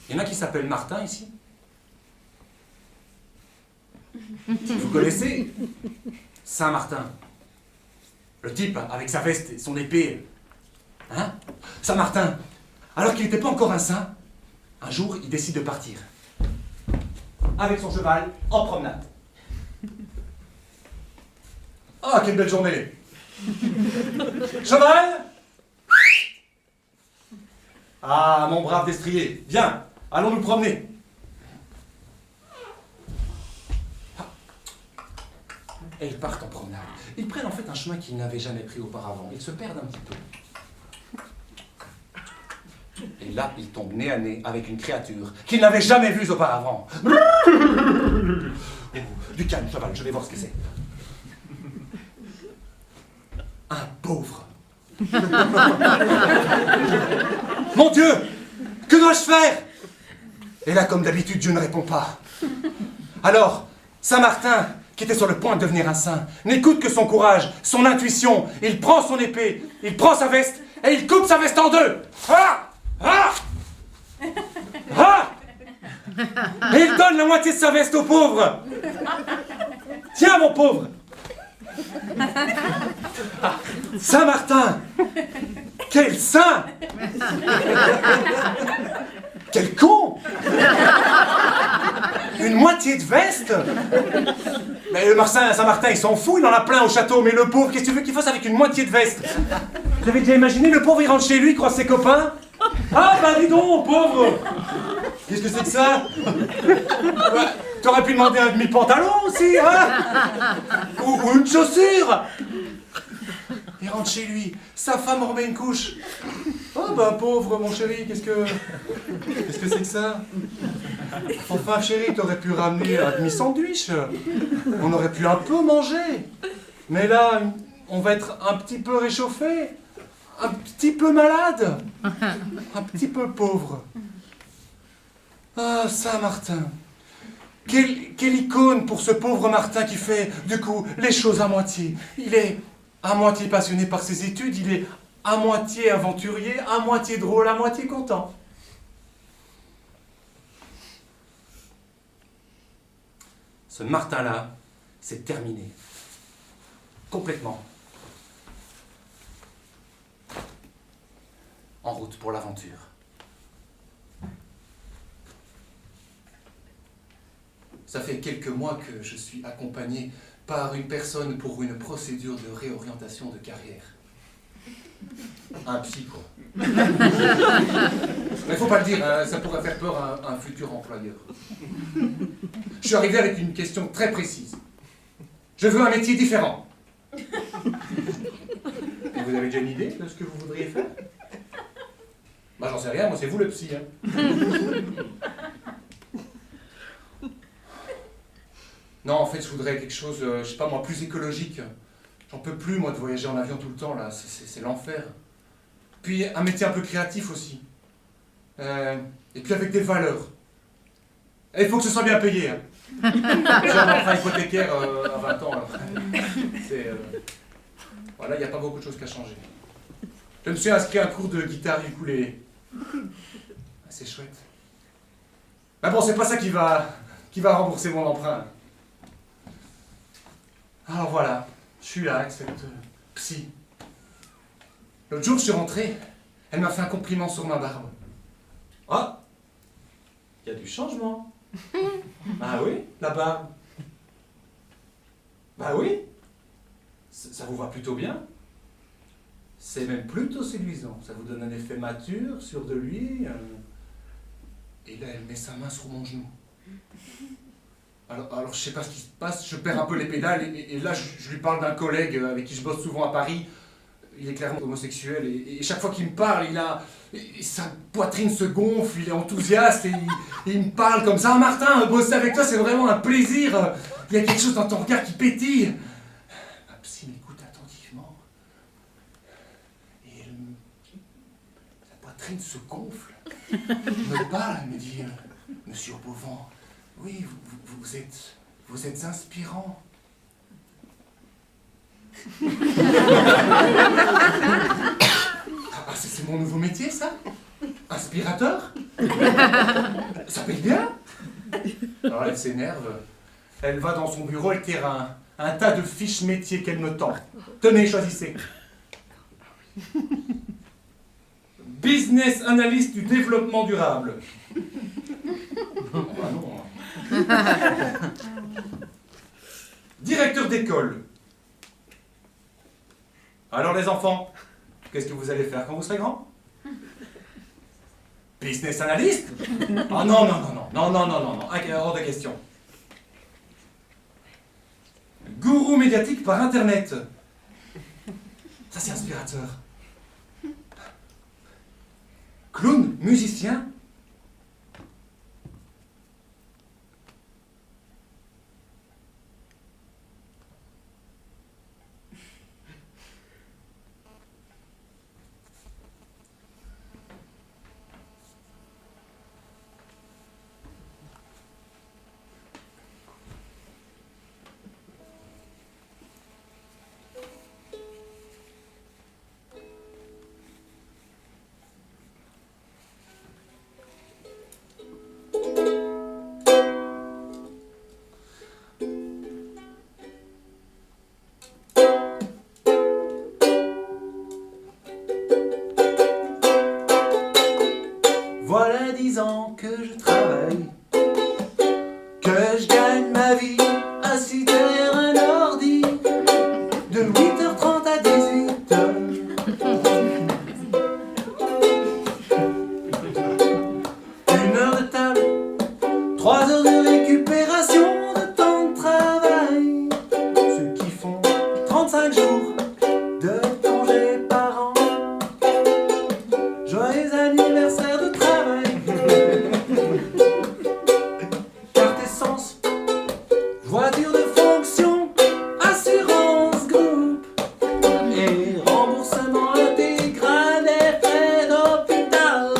Il y en a qui s'appellent Martin ici? Vous connaissez Saint-Martin? Le type avec sa veste et son épée. Hein? Saint-Martin, alors qu'il n'était pas encore un saint, un jour il décide de partir. avec son cheval en promenade. Ah, quelle belle journée! Cheval! Ah, mon brave destrier, viens, allons nous promener. Et ils partent en promenade. Ils prennent en fait un chemin qu'ils n'avaient jamais pris auparavant. Ils se perdent un petit peu. Et là, ils tombent nez à nez avec une créature qu'ils n'avaient jamais vue auparavant. Du calme, cheval, je vais voir ce que c'est. Un pauvre. Mon Dieu! Que dois-je faire? Et là, comme d'habitude, Dieu ne répond pas. Alors, Saint-Martin, qui était sur le point de devenir un saint, n'écoute que son courage, son intuition. Il prend son épée, il prend sa veste, et il coupe sa veste en deux. Ah! Ah! Ah! Et il donne la moitié de sa veste au pauvre. Tiens, mon pauvre. Ah, Saint-Martin! Quel saint! Quel con! Une moitié de veste! Mais le Saint-Martin, il s'en fout, il en a plein au château, mais le pauvre, qu'est-ce que tu veux qu'il fasse avec une moitié de veste? Vous avez déjà imaginé, le pauvre, il rentre chez lui, il croise ses copains? Ah, bah dis donc, pauvre! Qu'est-ce que c'est que ça? Bah, t'aurais pu demander un demi-pantalon aussi, hein? Ou une chaussure! Il rentre chez lui, sa femme remet une couche. Oh bah pauvre mon chéri, qu'est-ce que c'est que ça? Enfin chéri, t'aurais pu ramener un demi-sandwich. On aurait pu un peu manger. Mais là, on va être un petit peu réchauffé, un petit peu malade, un petit peu pauvre. Ah, Saint-Martin. Quelle icône pour ce pauvre Martin qui fait, du coup, les choses à moitié. Il est à moitié passionné par ses études, il est à moitié aventurier, à moitié drôle, à moitié content. Ce Martin-là, c'est terminé. Complètement. En route pour l'aventure. Ça fait quelques mois que je suis accompagné par une personne pour une procédure de réorientation de carrière. Un psy, quoi. Mais il faut pas le dire, hein, ça pourrait faire peur à un futur employeur. Je suis arrivé avec une question très précise. Je veux un métier différent. Et vous avez déjà une idée de ce que vous voudriez faire? Bah j'en sais rien, moi c'est vous le psy. Hein. Non, en fait, je voudrais quelque chose, je sais pas moi, plus écologique. J'en peux plus, moi, de voyager en avion tout le temps, là, c'est l'enfer. Puis, un métier un peu créatif aussi. Et puis avec des valeurs. Et il faut que ce soit bien payé. Hein. J'ai un emprunt hypothécaire à 20 ans, alors. Voilà, il n'y a pas beaucoup de choses qu'à changer. Je me suis inscrit à un cours de guitare ukulélé. C'est chouette. Mais bon, c'est pas ça qui va rembourser mon emprunt. Alors voilà, je suis là avec cette psy. L'autre jour, je suis rentré, elle m'a fait un compliment sur ma barbe. Ah, il y a du changement. Ah oui, la barbe. Bah oui, ça vous va plutôt bien. C'est même plutôt séduisant, ça vous donne un effet mature, sûr de lui. Et là, elle met sa main sur mon genou. Alors, je sais pas ce qui se passe, je perds un peu les pédales, et là, je lui parle d'un collègue avec qui je bosse souvent à Paris. Il est clairement homosexuel, et chaque fois qu'il me parle, sa poitrine se gonfle, il est enthousiaste, et il me parle comme ça. Ah, Martin, bosser avec toi, c'est vraiment un plaisir. Il y a quelque chose dans ton regard qui pétille. Ma psy m'écoute attentivement, et sa poitrine se gonfle. Elle me parle, elle me dit, Monsieur Beauvand, oui, vous êtes inspirant. Ah, c'est mon nouveau métier, ça? Inspirateur? Ça paye bien? Alors elle s'énerve. Elle va dans son bureau, elle tire un tas de fiches métiers qu'elle me tend. Tenez, choisissez. Business analyst du développement durable. Oh, bah non. Directeur d'école. Alors les enfants, qu'est-ce que vous allez faire quand vous serez grands? Business analyst? Ah non, non, non, non, non, non, non, non, non, hors de question. Gourou médiatique par Internet. Ça, c'est inspirateur. Clown, musicien. Voilà 10 ans que je travaille, que je gagne ma vie assis derrière un ordi, de 8h30 à 18h. Une heure de table, 3 heures de récupération de temps de travail, ceux qui font 35 jours de congé par an. Joyeux anniversaire de travail. Carte essence, voiture de fonction, assurance groupe et remboursement intégral des frais d'hôpital.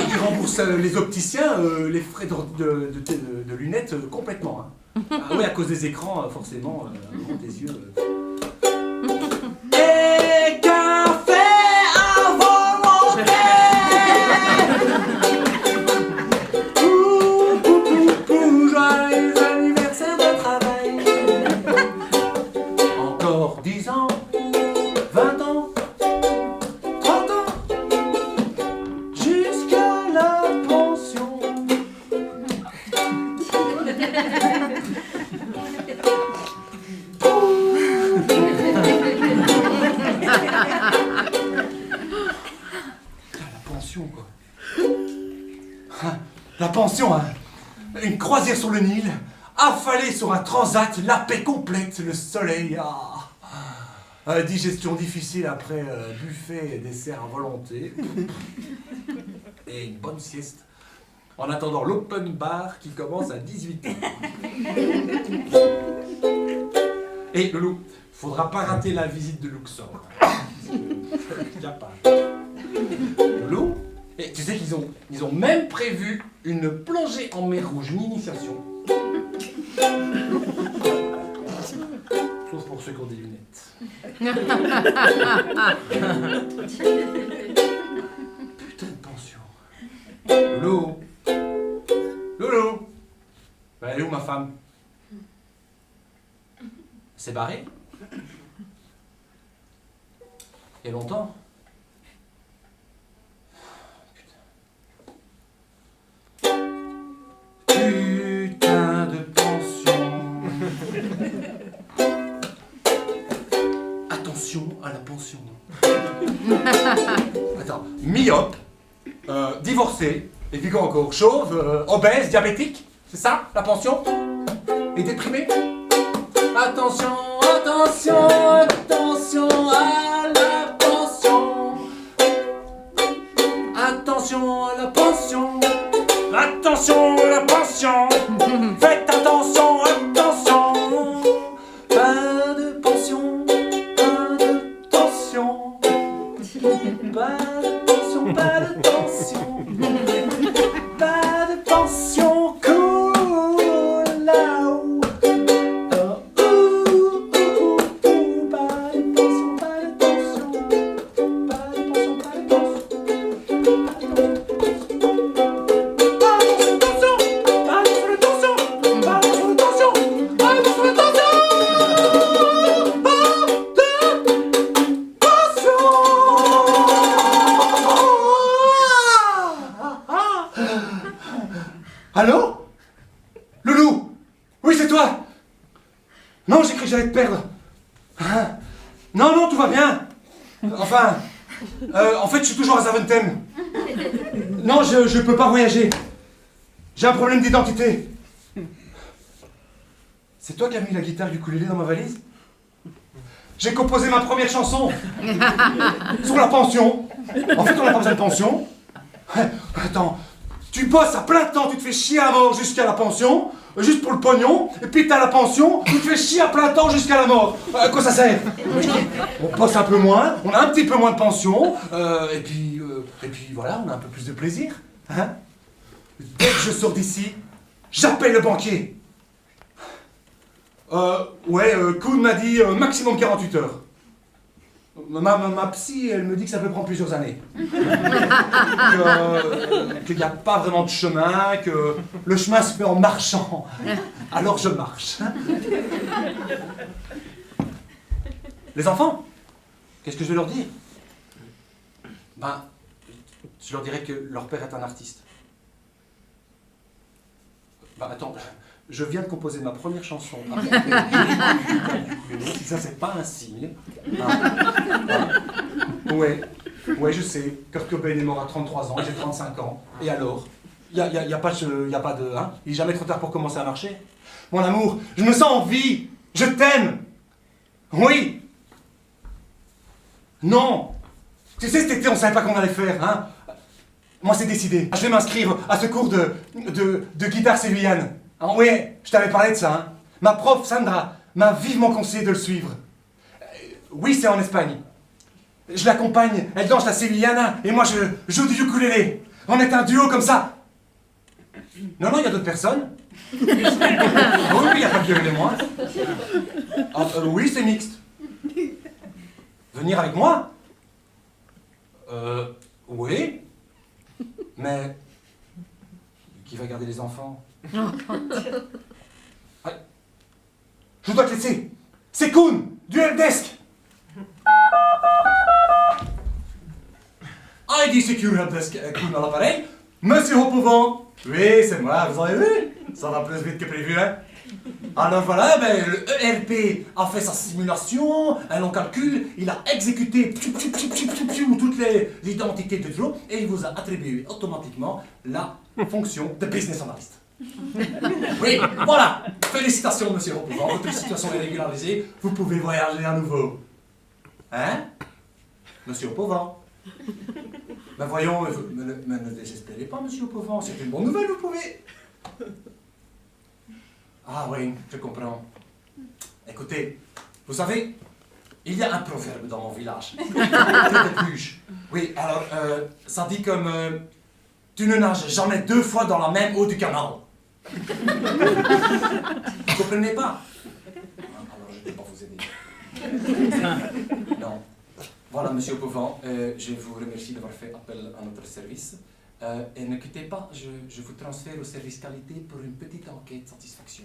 Ils remboursent les opticiens les frais de lunettes complètement. Hein. Ah oui, à cause des écrans, forcément, grand des yeux. Et café à volonté. Joyeux anniversaire de travail. Encore 10 ans, 20 ans, 30 ans, jusqu'à la pension. La pension, quoi. La pension, hein. Une croisière sur le Nil, affalée sur un transat, la paix complète, le soleil. Digestion difficile après buffet et dessert à volonté. Et une bonne sieste. En attendant l'open bar qui commence à 18h. Et Loulou, faudra pas rater la visite de Luxor. Capable. Loulou, et tu sais qu'ils ont même prévu une plongée en mer Rouge, une initiation. Sauf pour ceux qui ont des lunettes. Putain de pension. Loulou. Loulou. Bah, elle est où ma femme? C'est barré? Il y a longtemps? Putain de pension. Attention à la pension. Attends, myope, divorcé, et puis quoi encore? Chauve, obèse, diabétique? C'est ça, la pension? Et déprimé? Attention, attention, attention à la pension. Attention à la pension. Attention à la pension. Faites attention, attention. Pas de pension, pas de tension. Pas de pension, pas de tension. Pas de pension, cool là-haut. Non, j'ai cru que j'allais te perdre. Hein? Non, non, tout va bien. Enfin, en fait, je suis toujours à Zaventem. Non, je peux pas voyager. J'ai un problème d'identité. C'est toi qui as mis la guitare ukulélé dans ma valise? J'ai composé ma première chanson sur la pension. En fait, on n'a pas besoin de pension. Attends, tu bosses à plein temps, tu te fais chier à mort jusqu'à la pension, juste pour le pognon, et puis t'as la pension, tu te fais chier à plein temps jusqu'à la mort. À quoi ça sert? On bosse un peu moins, on a un petit peu moins de pension, et puis voilà, on a un peu plus de plaisir. Hein? Dès que je sors d'ici, j'appelle le banquier. Kuhn m'a dit maximum 48 heures. Ma psy, elle me dit que ça peut prendre plusieurs années. Qu'il n'y a pas vraiment de chemin, que le chemin se fait en marchant. Alors je marche. Les enfants, qu'est-ce que je vais leur dire? Ben, je leur dirais que leur père est un artiste. Ben attends, je viens de composer ma première chanson. Si ça, c'est pas un signe. Ouais, je sais. Kurt Cobain est mort à 33 ans, j'ai 35 ans. Et alors? Y a pas de... Hein? Il est jamais trop tard pour commencer à marcher. Mon amour, je me sens en vie. Je t'aime. Oui. Non. Tu sais, cet été, on savait pas qu'on allait faire, hein? Moi, c'est décidé. Je vais m'inscrire à ce cours de guitare sévillane. Ah oui, je t'avais parlé de ça, hein. Ma prof, Sandra, m'a vivement conseillé de le suivre. Oui, c'est en Espagne. Je l'accompagne, elle danse la sevillana, et moi, je joue du ukulélé. On est un duo comme ça. Non, il y a d'autres personnes. Oui, il n'y a pas que elle et moi. Oui, c'est mixte. Venir avec moi? Oui. Mais... qui va garder les enfants? Ah, je dois te laisser. C'est Kuhn, du helpdesk. ID Secure Helpdesk, Kuhn à l'appareil. Monsieur Hoppouvent. Oui, c'est moi, vous avez vu? Ça va plus vite que prévu, hein? Alors voilà, le ERP a fait sa simulation, un long calcul, il a exécuté toutes les identités de Joe et il vous a attribué automatiquement la fonction de business analyst. Oui, voilà. Félicitations, monsieur Hoppouvent, votre situation est régularisée, vous pouvez voyager à nouveau. Hein? Monsieur Hoppouvent. Ben voyons, ne désespérez pas, monsieur Hoppouvent, c'est une bonne nouvelle, vous pouvez. Ah oui, je comprends. Écoutez, vous savez, il y a un proverbe dans mon village. Oui, alors, ça dit comme... tu ne nages jamais 2 fois dans la même eau du canal. Vous ne comprenez pas? Alors, je ne vais pas vous aider. Non. Voilà, monsieur Hoppouvent, je vous remercie d'avoir fait appel à notre service. Et ne quittez pas, je vous transfère au service qualité pour une petite enquête satisfaction.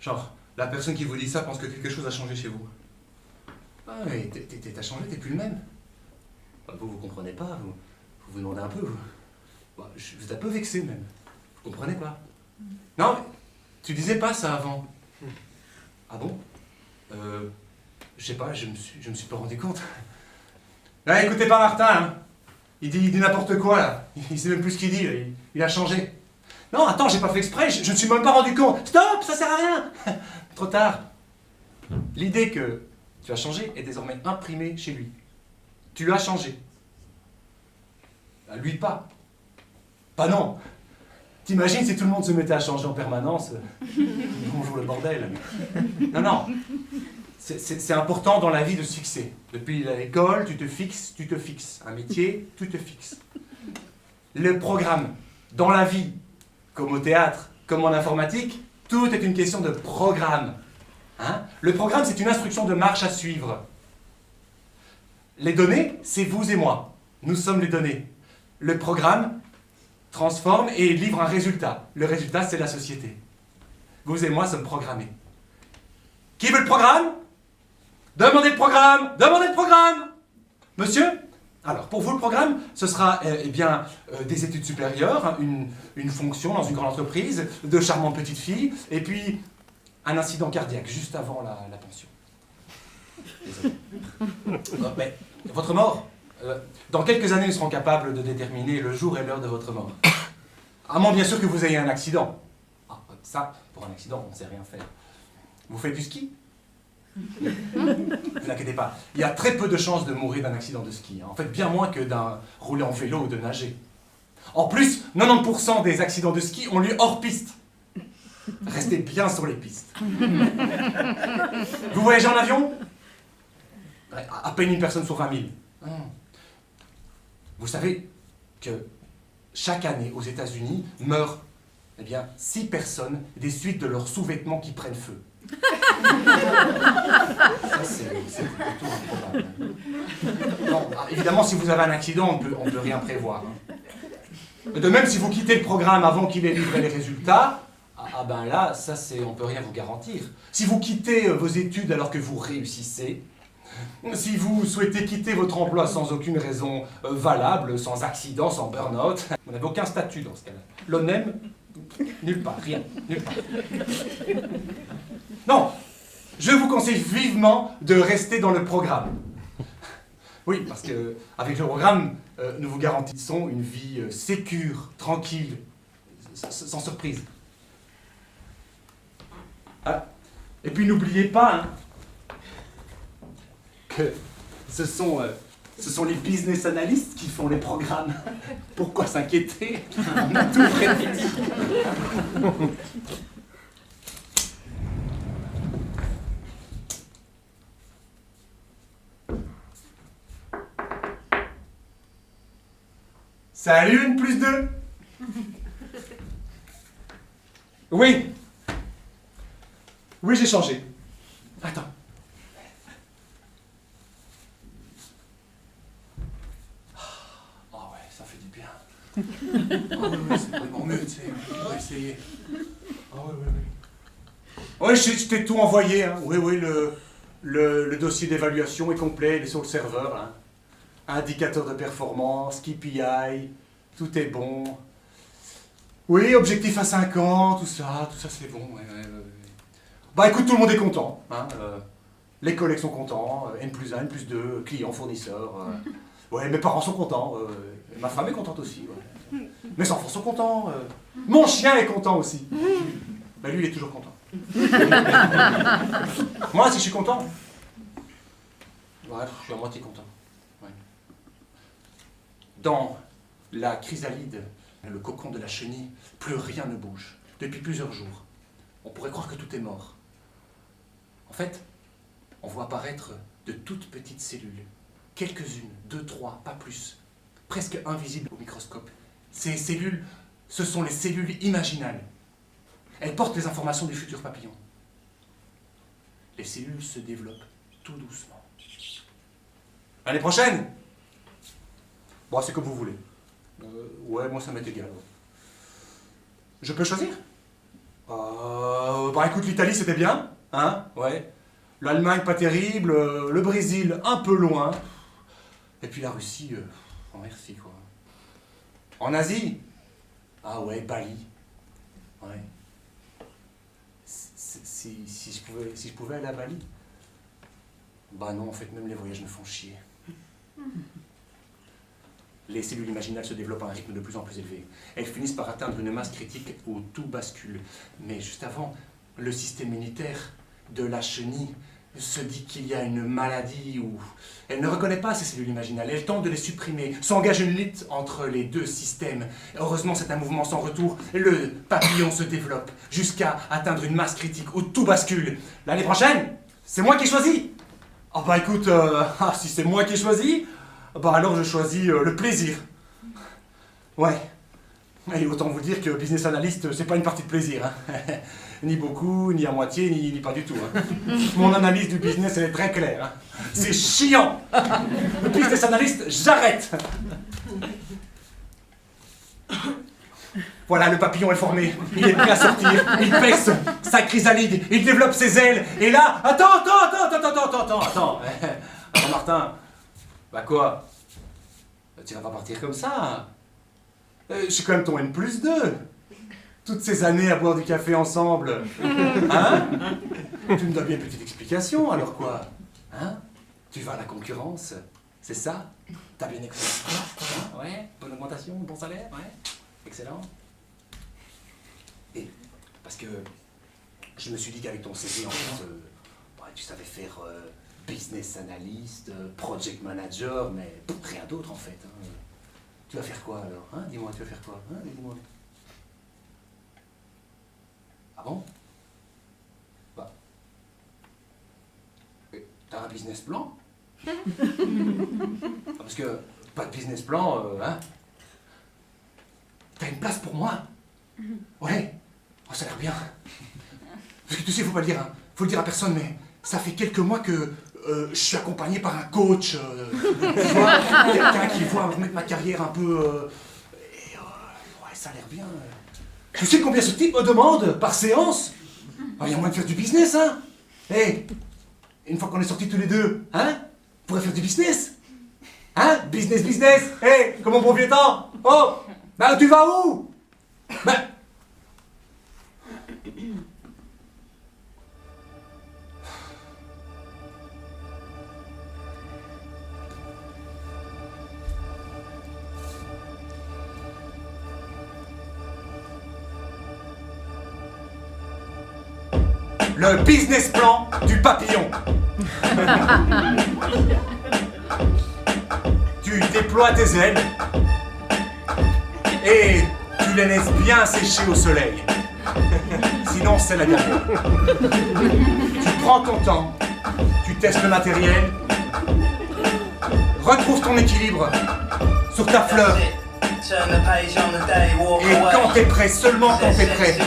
Genre, la personne qui vous dit ça pense que quelque chose a changé chez vous. Ah, mais t'as changé, t'es plus le même. Bah, vous comprenez pas, vous demandez un peu. Bah, vous êtes un peu vexé même. Vous comprenez pas. Non, mais tu disais pas ça avant. Ah bon? Je sais pas, je me suis pas rendu compte. Là, écoutez pas Martin, hein. Il dit n'importe quoi là. Il sait même plus ce qu'il dit, il a changé. Non, attends, j'ai pas fait exprès, je ne suis même pas rendu compte. Stop, ça sert à rien. Trop tard. L'idée que tu as changé est désormais imprimée chez lui. Tu as changé. Lui pas. Pas non. T'imagines si tout le monde se mettait à changer en permanence? Bonjour le bordel. Non, non. C'est important dans la vie de se fixer. Depuis l'école, tu te fixes, tu te fixes. Un métier, tu te fixes. Le programme, dans la vie, comme au théâtre, comme en informatique, tout est une question de programme. Hein? Le programme, c'est une instruction de marche à suivre. Les données, c'est vous et moi. Nous sommes les données. Le programme transforme et livre un résultat. Le résultat, c'est la société. Vous et moi sommes programmés. Qui veut le programme? Demandez le programme! Demandez le programme! Monsieur? Alors, pour vous, le programme, ce sera des études supérieures, hein, une fonction dans une grande entreprise, de charmantes petites filles, et puis un incident cardiaque juste avant la pension. Désolé. Mais votre mort, dans quelques années, nous serons capables de déterminer le jour et l'heure de votre mort. À moins bien sûr que vous ayez un accident. Ah, ça, pour un accident, on ne sait rien faire. Vous faites du ski? Ne vous inquiétez pas, il y a très peu de chances de mourir d'un accident de ski. En fait, bien moins que d'un rouler en vélo ou de nager. En plus, 90% des accidents de ski ont lieu hors piste. Restez bien sur les pistes. Vous voyagez en avion? À peine une personne sur 20 000. Vous savez que chaque année aux États-Unis meurent 6 personnes des suites de leurs sous-vêtements qui prennent feu. Ça, c'est plutôt improbable. Non, évidemment, si vous avez un accident, on ne peut rien prévoir. De même, si vous quittez le programme avant qu'il ait livré les résultats, là, ça, on ne peut rien vous garantir. Si vous quittez vos études alors que vous réussissez, si vous souhaitez quitter votre emploi sans aucune raison valable, sans accident, sans burn-out, vous n'avez aucun statut dans ce cas-là. L'ONEM, nulle part, rien, nulle part. Non, je vous conseille vivement de rester dans le programme. Oui, parce qu'avec le programme, nous vous garantissons une vie sécure, tranquille, sans surprise. Ah, et puis n'oubliez pas que ce sont les business analysts qui font les programmes. Pourquoi s'inquiéter? On a tout prédit. Salut, une plus 2. Oui. Oui, j'ai changé. Attends. Oh ouais, ça fait du bien. Oh oui, c'est vraiment mieux, tu sais. On va essayer. Oh oui, oui, oui. Oui, je t'ai tout envoyé, hein. Oui, oui, le dossier d'évaluation est complet, il est sur le serveur, hein. Indicateur de performance, KPI, tout est bon. Oui, objectif à 5 ans, tout ça c'est bon. Ouais. Bah écoute, tout le monde est content. Hein, les collègues sont contents, N+1, N+2, clients, fournisseurs. Ouais, mes parents sont contents, ma femme est contente aussi. Ouais. Mes enfants sont contents, mon chien est content aussi. Bah lui, il est toujours content. Moi, si je suis content, ouais, je suis à moitié content. Ouais. Dans la chrysalide, le cocon de la chenille, plus rien ne bouge. Depuis plusieurs jours. On pourrait croire que tout est mort. En fait, on voit apparaître de toutes petites cellules. Quelques-unes, 2, 3, pas plus. Presque invisibles au microscope. Ces cellules, ce sont les cellules imaginales. Elles portent les informations du futur papillon. Les cellules se développent tout doucement. L'année prochaine? Bon, c'est comme vous voulez. Ouais, moi ça m'est égal. Je peux choisir? Bah écoute, l'Italie c'était bien, hein? Ouais. L'Allemagne pas terrible, le Brésil un peu loin. Et puis la Russie, oh merci quoi. En Asie? Ah ouais, Bali. Ouais. Si je pouvais aller à Bali? Bah non, en fait, même les voyages me font chier. Les cellules imaginales se développent à un rythme de plus en plus élevé. Elles finissent par atteindre une masse critique où tout bascule. Mais juste avant, le système immunitaire de la chenille se dit qu'il y a une maladie où elle ne reconnaît pas ces cellules imaginales. Elle tente de les supprimer. S'engage une lutte entre les deux systèmes. Heureusement, c'est un mouvement sans retour. Le papillon se développe jusqu'à atteindre une masse critique où tout bascule. L'année prochaine, c'est moi qui choisis. Ah bah écoute, si c'est moi qui choisis, bah alors je choisis le plaisir. Ouais. Et autant vous dire que business analyst, c'est pas une partie de plaisir. Hein. Ni beaucoup, ni à moitié, ni pas du tout. Hein. Mon analyse du business, elle est très claire. Hein. C'est chiant. Le business analyst, j'arrête. Voilà, le papillon est formé. Il est prêt à sortir. Il pèse sa chrysalide. Il développe ses ailes. Et là, attends, Martin. Bah quoi? Tu vas pas partir comme ça. Je suis quand même ton N+2. Toutes ces années à boire du café ensemble. Hein? Tu me dois bien une petite explication, alors quoi? Hein? Tu vas à la concurrence, c'est ça? T'as bien écouté? Hein? Ouais? Bonne augmentation, bon salaire? Ouais? Excellent. Et parce que je me suis dit qu'avec ton CV, en fait, tu savais faire business analyst, project manager, mais rien d'autre en fait. Hein. Tu vas faire quoi alors? Hein? Dis-moi, tu vas faire quoi? Hein? Dis-moi. Ah bon? Bah. T'as un business plan? Parce que pas de business plan, hein? T'as une place pour moi? Ouais. Oh, ça a l'air bien. Parce que tu sais, faut pas le dire, hein. Faut le dire à personne, mais ça fait quelques mois que je suis accompagné par un coach. Tu vois, quelqu'un qui voit remettre ma carrière un peu. Ouais, ça a l'air bien. Tu sais combien ce type me demande par séance? Il y a moyen de faire du business, hein? Hey, une fois qu'on est sortis tous les deux, hein? On pourrait faire du business? Hein? Business! Hey, comme au bon vieux temps! Oh! Bah, tu vas où? Bah... Le business plan du papillon. Tu déploies tes ailes et tu les laisses bien sécher au soleil. Sinon, c'est la dernière. Tu prends ton temps, tu testes le matériel, retrouve ton équilibre sur ta fleur. Et quand t'es prêt, seulement quand t'es prêt,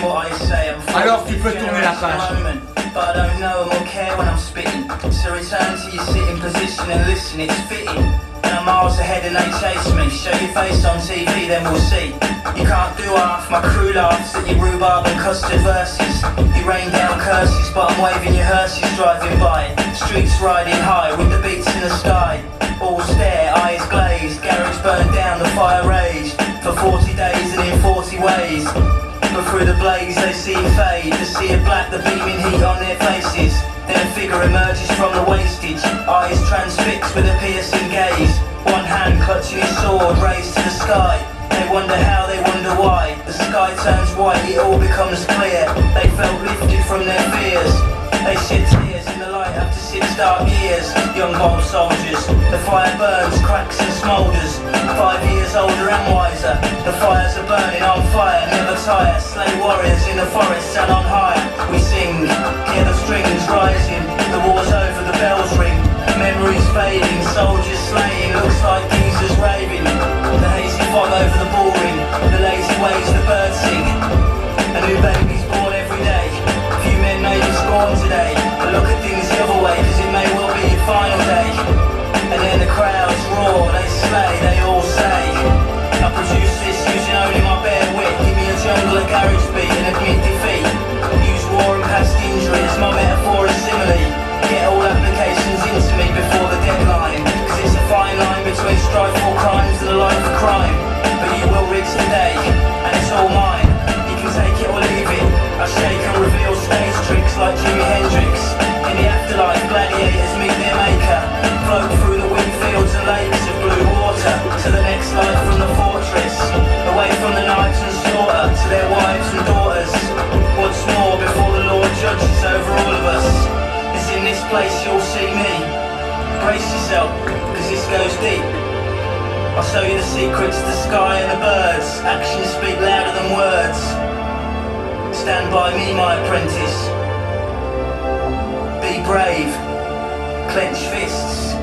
alors tu peux tourner la page. But I don't know or care when I'm spitting. So return to your sitting position and listen, it's fitting. And I'm miles ahead and they chase me. Show your face on TV, then we'll see. You can't do half, my crew laughs at your rhubarb and custard verses. You rain down curses, but I'm waving your hearses driving by. Streets riding high with the beats in the sky. All stare, eyes glazed, garage burned down, the fire raged. For 40 days and in 40 ways. But through the blaze they see it fade. The sea of black, the beaming heat on their faces. Then a figure emerges from the wastage. Eyes transfixed with a piercing gaze. One hand clutching his sword raised to the sky. They wonder how, they wonder why. The sky turns white, it all becomes clear. They felt lifted from their fears. They shed tears in the light after 6 dark years. Young bold soldiers, the fire burns, cracks and smoulders. 5 years older and wiser. The fires are burning on fire, never tire. Slay warriors in the forest and on high. We sing, hear the strings rising. The war's over, the bells ring. Memories fading, soldiers slaying. Looks like geezers raving. The hazy fog over the ball ring. The lazy ways the birds sing. A new baby's born every day. Few men may be scorned today, but look at things the other way, cause it may well be your final day. And then the crowds roar, they slay, they all say, I produce this using only my bare wit. Give me a jungle, a garage beat and admit defeat. place you'll see me. Brace yourself, cause this goes deep. I'll show you the secrets, the sky and the birds. Actions speak louder than words. Stand by me, my apprentice. Be brave, clench fists,